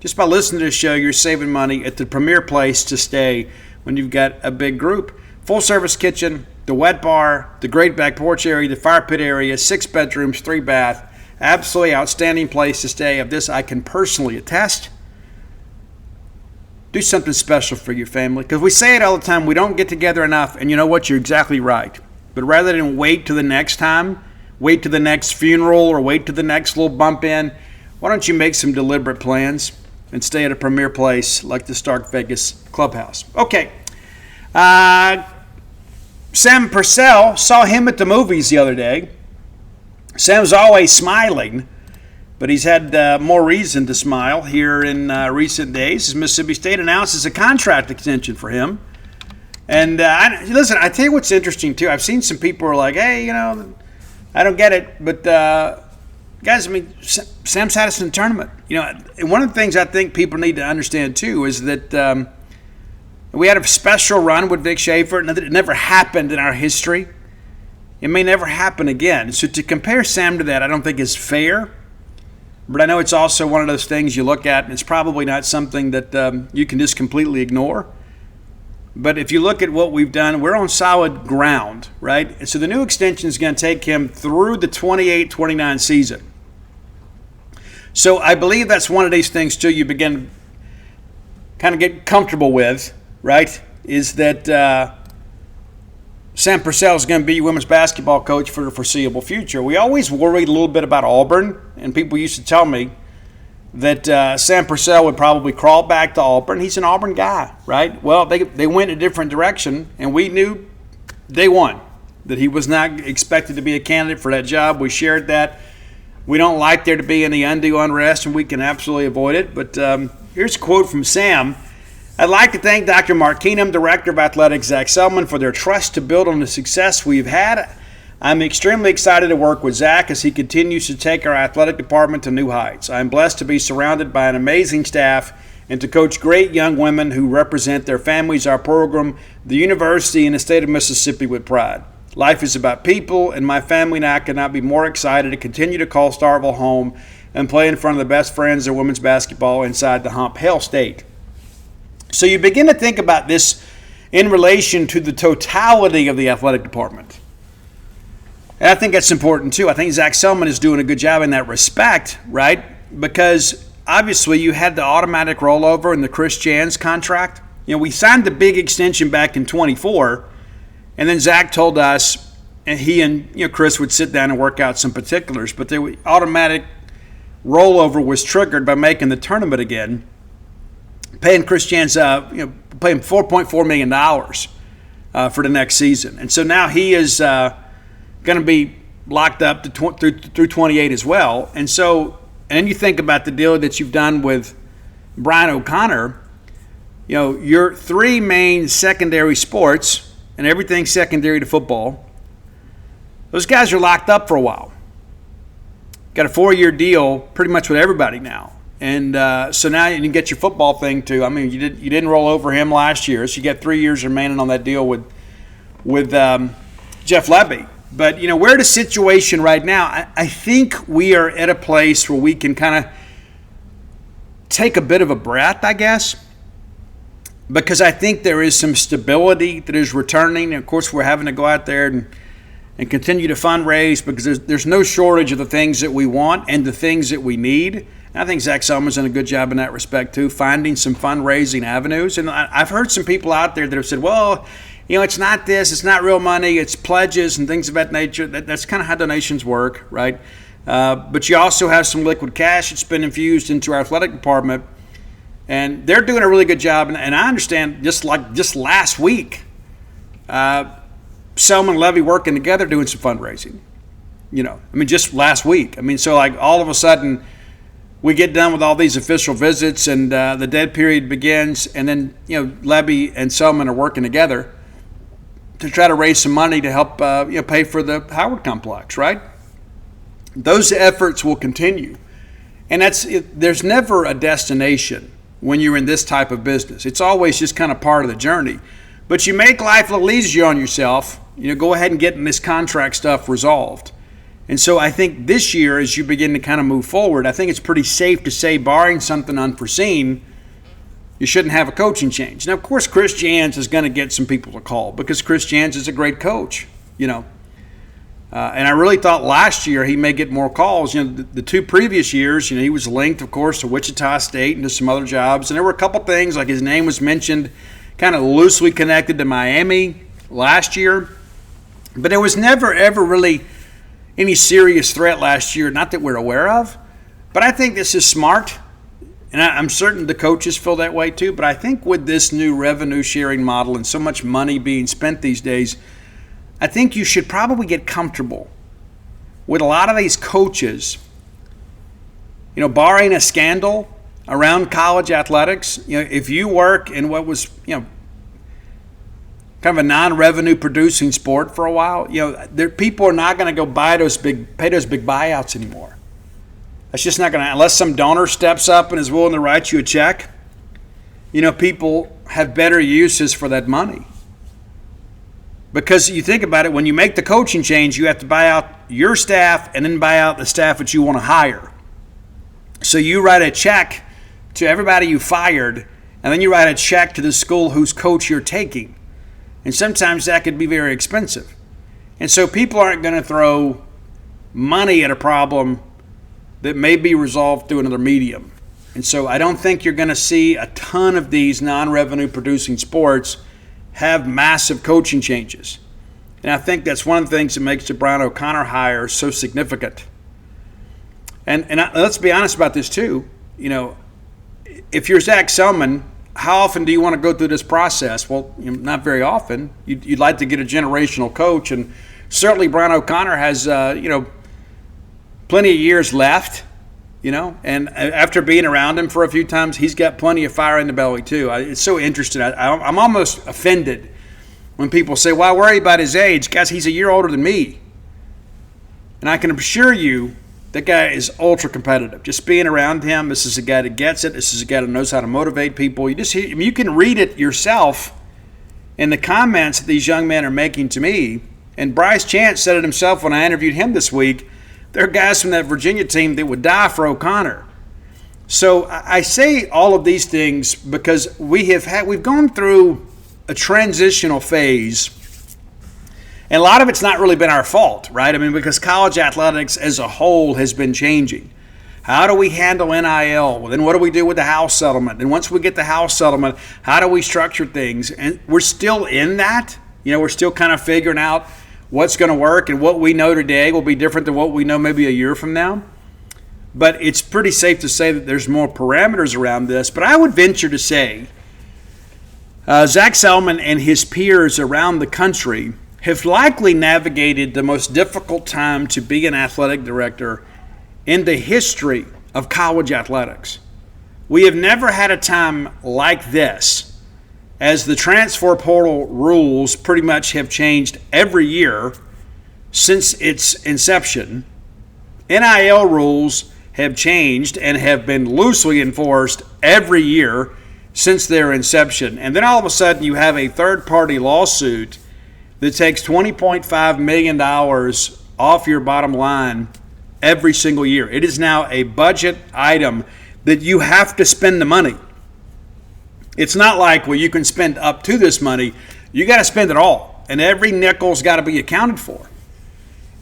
Just by listening to the show, you're saving money at the premier place to stay when you've got a big group. Full service kitchen, the wet bar, the great back porch area, the fire pit area, 6 bedrooms, 3 bath. Absolutely outstanding place to stay. Of this, I can personally attest. Do something special for your family. Because we say it all the time, we don't get together enough. And you know what? You're exactly right. But rather than wait to the next time, wait to the next funeral, or wait to the next little bump in, why don't you make some deliberate plans and stay at a premier place like the Stark Vegas Clubhouse? Okay. Sam Purcell, saw him at the movies the other day. Sam's always smiling, but he's had more reason to smile here in recent days as Mississippi State announces a contract extension for him. And listen, I tell you what's interesting too. I've seen some people are like, hey, I don't get it, but guys, I mean, Sam's had us in the tournament. And one of the things I think people need to understand too is that we had a special run with Vic Schaefer. It never happened in our history. It may never happen again. So to compare Sam to that, I don't think is fair. But I know it's also one of those things you look at, and it's probably not something that you can just completely ignore. But if you look at what we've done, we're on solid ground, right? And so the new extension is going to take him through the 28-29 season. So I believe that's one of these things, too, you begin to kind of get comfortable with, right, is that Sam Purcell is going to be your women's basketball coach for the foreseeable future. We always worried a little bit about Auburn, and people used to tell me that Sam Purcell would probably crawl back to Auburn. He's an Auburn guy, right? Well, they went a different direction, and we knew day one that he was not expected to be a candidate for that job. We shared that. We don't like there to be any undue unrest, and we can absolutely avoid it. But here's a quote from Sam. I'd like to thank Dr. Mark Keenum, Director of Athletics, Zach Selman, for their trust to build on the success we've had. I'm extremely excited to work with Zach as he continues to take our athletic department to new heights. I'm blessed to be surrounded by an amazing staff and to coach great young women who represent their families, our program, the university, and the state of Mississippi with pride. Life is about people, and my family and I could not be more excited to continue to call Starkville home and play in front of the best friends of women's basketball inside the Hump Hell State. So you begin to think about this in relation to the totality of the athletic department. And I think that's important too. I think Zach Selman is doing a good job in that respect, right? Because obviously you had the automatic rollover in the Chris Jans contract. We signed the big extension back in 24, and then Zach told us, and he and Chris would sit down and work out some particulars, but the automatic rollover was triggered by making the tournament again, paying Chris Jans, paying $4.4 million for the next season. And so now he is going to be locked up through 28 as well. And then you think about the deal that you've done with Brian O'Connor, your 3 main secondary sports and everything secondary to football, those guys are locked up for a while. Got a 4-year deal pretty much with everybody now. And so now you can get your football thing too. I mean, you didn't roll over him last year, so you got 3 years remaining on that deal with Jeff Lebby. But we're at a situation right now. I think we are at a place where we can kind of take a bit of a breath, I guess, because I think there is some stability that is returning. And of course, we're having to go out there and continue to fundraise because there's no shortage of the things that we want and the things that we need. And I think Zach Selman's done a good job in that respect too, finding some fundraising avenues. And I've heard some people out there that have said, well, it's not this, it's not real money, it's pledges and things of that nature. That's kind of how donations work, right? But you also have some liquid cash that's been infused into our athletic department, and they're doing a really good job. And I understand just last week, Selman and Levy working together doing some fundraising. Just last week. So all of a sudden we get done with all these official visits and the dead period begins, and then Levy and Selman are working together to try to raise some money to help pay for the Howard complex, right? those efforts will continue. And there's never a destination when you're in this type of business. It's always just kind of part of the journey. But you make life a little easier on yourself. Go ahead and get this contract stuff resolved. And so I think this year, as you begin to kind of move forward, I think it's pretty safe to say, barring something unforeseen, you shouldn't have a coaching change. Now, of course, Chris Jans is going to get some people to call because Chris Jans is a great coach, and I really thought last year he may get more calls. The two previous years, he was linked, of course, to Wichita State and to some other jobs. And there were a couple things, like his name was mentioned kind of loosely connected to Miami last year. But there was never, ever really any serious threat last year, not that we're aware of. But I think this is smart. And I'm certain the coaches feel that way too. But I think with this new revenue sharing model and so much money being spent these days, I think you should probably get comfortable with a lot of these coaches, barring a scandal around college athletics. If you work in what was, kind of a non-revenue producing sport for a while, people are not going to go pay those big buyouts anymore. That's just not going to, unless some donor steps up and is willing to write you a check. People have better uses for that money. Because you think about it, when you make the coaching change, you have to buy out your staff and then buy out the staff that you want to hire. So you write a check to everybody you fired, and then you write a check to the school whose coach you're taking. And sometimes that could be very expensive. And so people aren't going to throw money at a problem that may be resolved through another medium. And so I don't think you're going to see a ton of these non-revenue producing sports have massive coaching changes. And I think that's one of the things that makes the Brian O'Connor hire so significant. And let's be honest about this too. If you're Zach Selman, how often do you want to go through this process? Well, not very often. You'd like to get a generational coach, and certainly Brian O'Connor has, plenty of years left. And after being around him for a few times, he's got plenty of fire in the belly too. It's so interesting. I'm almost offended when people say, why worry about his age? Guys, he's a year older than me. And I can assure you, that guy is ultra competitive. Just being around him, this is a guy that gets it. This is a guy that knows how to motivate people. You can read it yourself in the comments that these young men are making to me. And Bryce Chance said it himself when I interviewed him this week. There are guys from that Virginia team that would die for O'Connor. So I say all of these things because we've gone through a transitional phase, and a lot of it's not really been our fault, right? Because college athletics as a whole has been changing. How do we handle NIL? Well, then what do we do with the House settlement? And once we get the House settlement, how do we structure things? And we're still in that. We're still kind of figuring out what's going to work, and what we know today will be different than what we know maybe a year from now. But it's pretty safe to say that there's more parameters around this. But I would venture to say Zach Selman and his peers around the country have likely navigated the most difficult time to be an athletic director in the history of college athletics. We have never had a time like this, as the transfer portal rules pretty much have changed every year since its inception. NIL rules have changed and have been loosely enforced every year since their inception. And then all of a sudden you have a third-party lawsuit that takes $20.5 million off your bottom line every single year. It is now a budget item that you have to spend the money. It's not like, well, you can spend up to this money. You got to spend it all, and every nickel's got to be accounted for.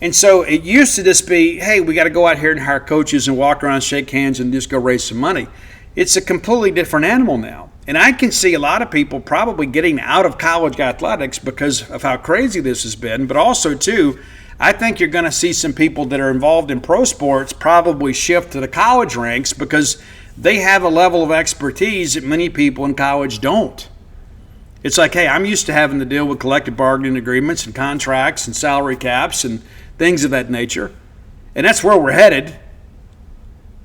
And so it used to just be, hey, we got to go out here and hire coaches and walk around, shake hands, and just go raise some money. It's a completely different animal now. And I can see a lot of people probably getting out of college athletics because of how crazy this has been. But also, too, I think you're going to see some people that are involved in pro sports probably shift to the college ranks because they have a level of expertise that many people in college don't. It's like, hey, I'm used to having to deal with collective bargaining agreements and contracts and salary caps and things of that nature. And that's where we're headed,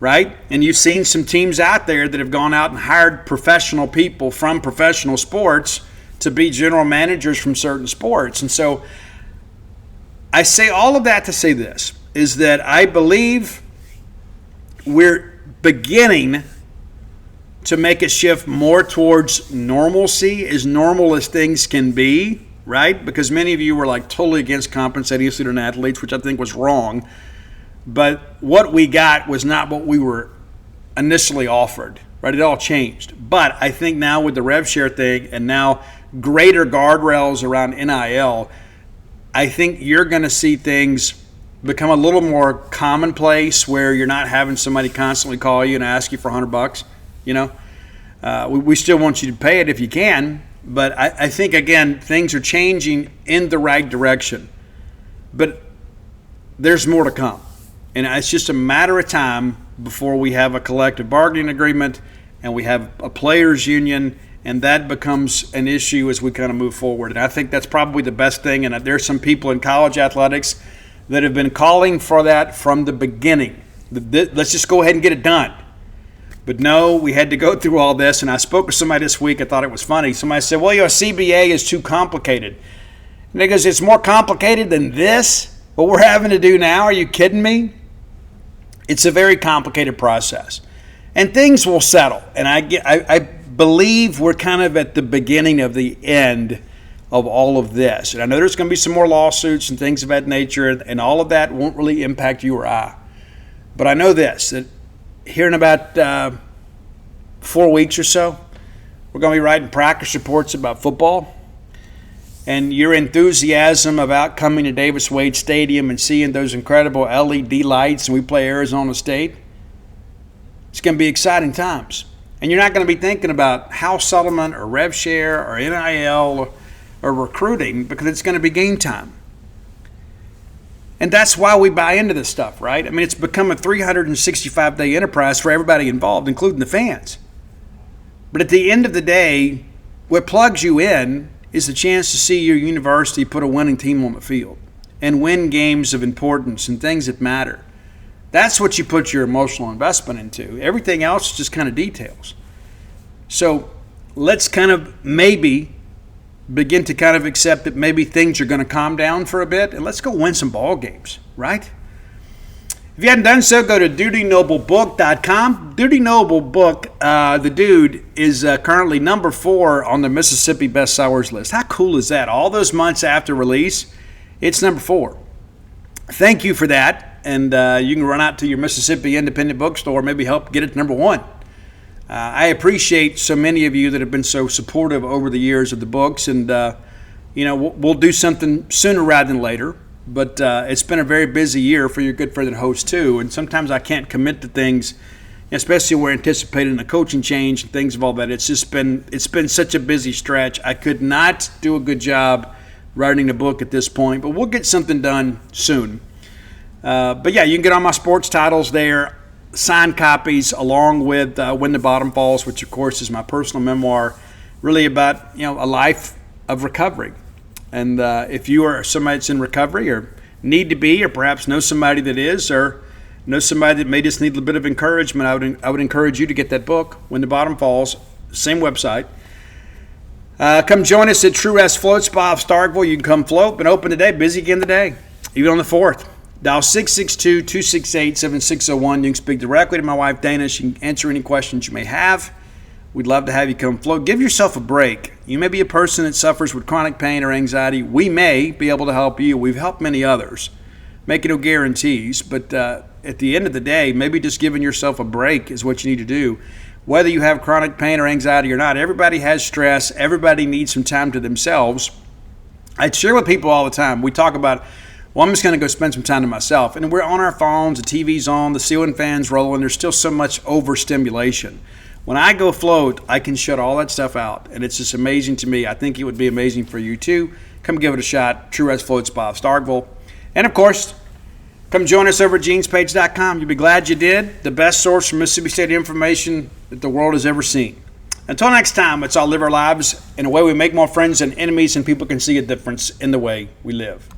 right? And you've seen some teams out there that have gone out and hired professional people from professional sports to be general managers from certain sports. And so I say all of that to say this. is that I believe we're beginning to make a shift more towards normalcy, as normal as things can be, right? Because many of you were like totally against compensating student athletes, which I think was wrong. But what we got was not what we were initially offered, right? It all changed. But I think now with the rev share thing and now greater guardrails around NIL, I think you're going to see things become a little more commonplace where you're not having somebody constantly call you and ask you for $100. You know, we still want you to pay it if you can, but I think, again, things are changing in the right direction. But there's more to come. And it's just a matter of time before we have a collective bargaining agreement and we have a players union, and that becomes an issue as we kind of move forward. And I think that's probably the best thing. And there's some people in college athletics that have been calling for that from the beginning. Let's just go ahead and get it done. But no, we had to go through all this. And I spoke to somebody this week. I thought it was funny. Somebody said, well, your CBA is too complicated. And he goes, it's more complicated than this? What we're having to do now? Are you kidding me? It's a very complicated process. And things will settle. And I believe we're kind of at the beginning of the end of all of this. And I know there's going to be some more lawsuits and things of that nature, and all of that won't really impact you or I. But I know this, that here in about 4 weeks or so, we're going to be writing practice reports about football. And your enthusiasm about coming to Davis Wade Stadium and seeing those incredible LED lights and we play Arizona State, it's going to be exciting times. And you're not going to be thinking about house settlement or rev share or NIL or recruiting, because it's going to be game time. And that's why we buy into this stuff, right? I mean, it's become a 365-day enterprise for everybody involved, including the fans. But at the end of the day, what plugs you in is the chance to see your university put a winning team on the field and win games of importance and things that matter. That's what you put your emotional investment into. Everything else is just kind of details. So let's kind of maybe begin to kind of accept that maybe things are going to calm down for a bit, and let's go win some ball games, right? If you hadn't done so, go to dutynoblebook.com. Duty Noble Book, the dude, is currently number 4 on the Mississippi bestsellers list. How cool is that? All those months after release, it's number 4. Thank you for that, and you can run out to your Mississippi independent bookstore, maybe help get it to number 1. I appreciate so many of you that have been so supportive over the years of the books, and we'll do something sooner rather than later. But it's been a very busy year for your good friend and host too, and sometimes I can't commit to things, especially when we're anticipating a coaching change and things of all that. It's been such a busy stretch. I could not do a good job writing a book at this point, but we'll get something done soon. But yeah, you can get all my sports titles there. Signed copies along with When the Bottom Falls, which of course is my personal memoir, really about a life of recovery. And if you are somebody that's in recovery or need to be, or perhaps know somebody that is, or know somebody that may just need a little bit of encouragement, I would encourage you to get that book, When the Bottom Falls, same website. Come join us at True Rest Float Spa of Starkville. You can come float. Been open today, busy again today, even on the 4th. Dial 662-268-7601. You can speak directly to my wife, Dana. She can answer any questions you may have. We'd love to have you come float. Give yourself a break. You may be a person that suffers with chronic pain or anxiety. We may be able to help you. We've helped many others. Making no guarantees, but at the end of the day, maybe just giving yourself a break is what you need to do. Whether you have chronic pain or anxiety or not, everybody has stress. Everybody needs some time to themselves. I share with people all the time. We talk about, well, I'm just going to go spend some time to myself. And we're on our phones, the TV's on, the ceiling fan's rolling. There's still so much overstimulation. When I go float, I can shut all that stuff out. And it's just amazing to me. I think it would be amazing for you too. Come give it a shot. True Rest Float Spa of Starkville. And of course, come join us over at genespage.com. You'll be glad you did. The best source for Mississippi State information that the world has ever seen. Until next time, let's all live our lives in a way we make more friends than enemies, and people can see a difference in the way we live.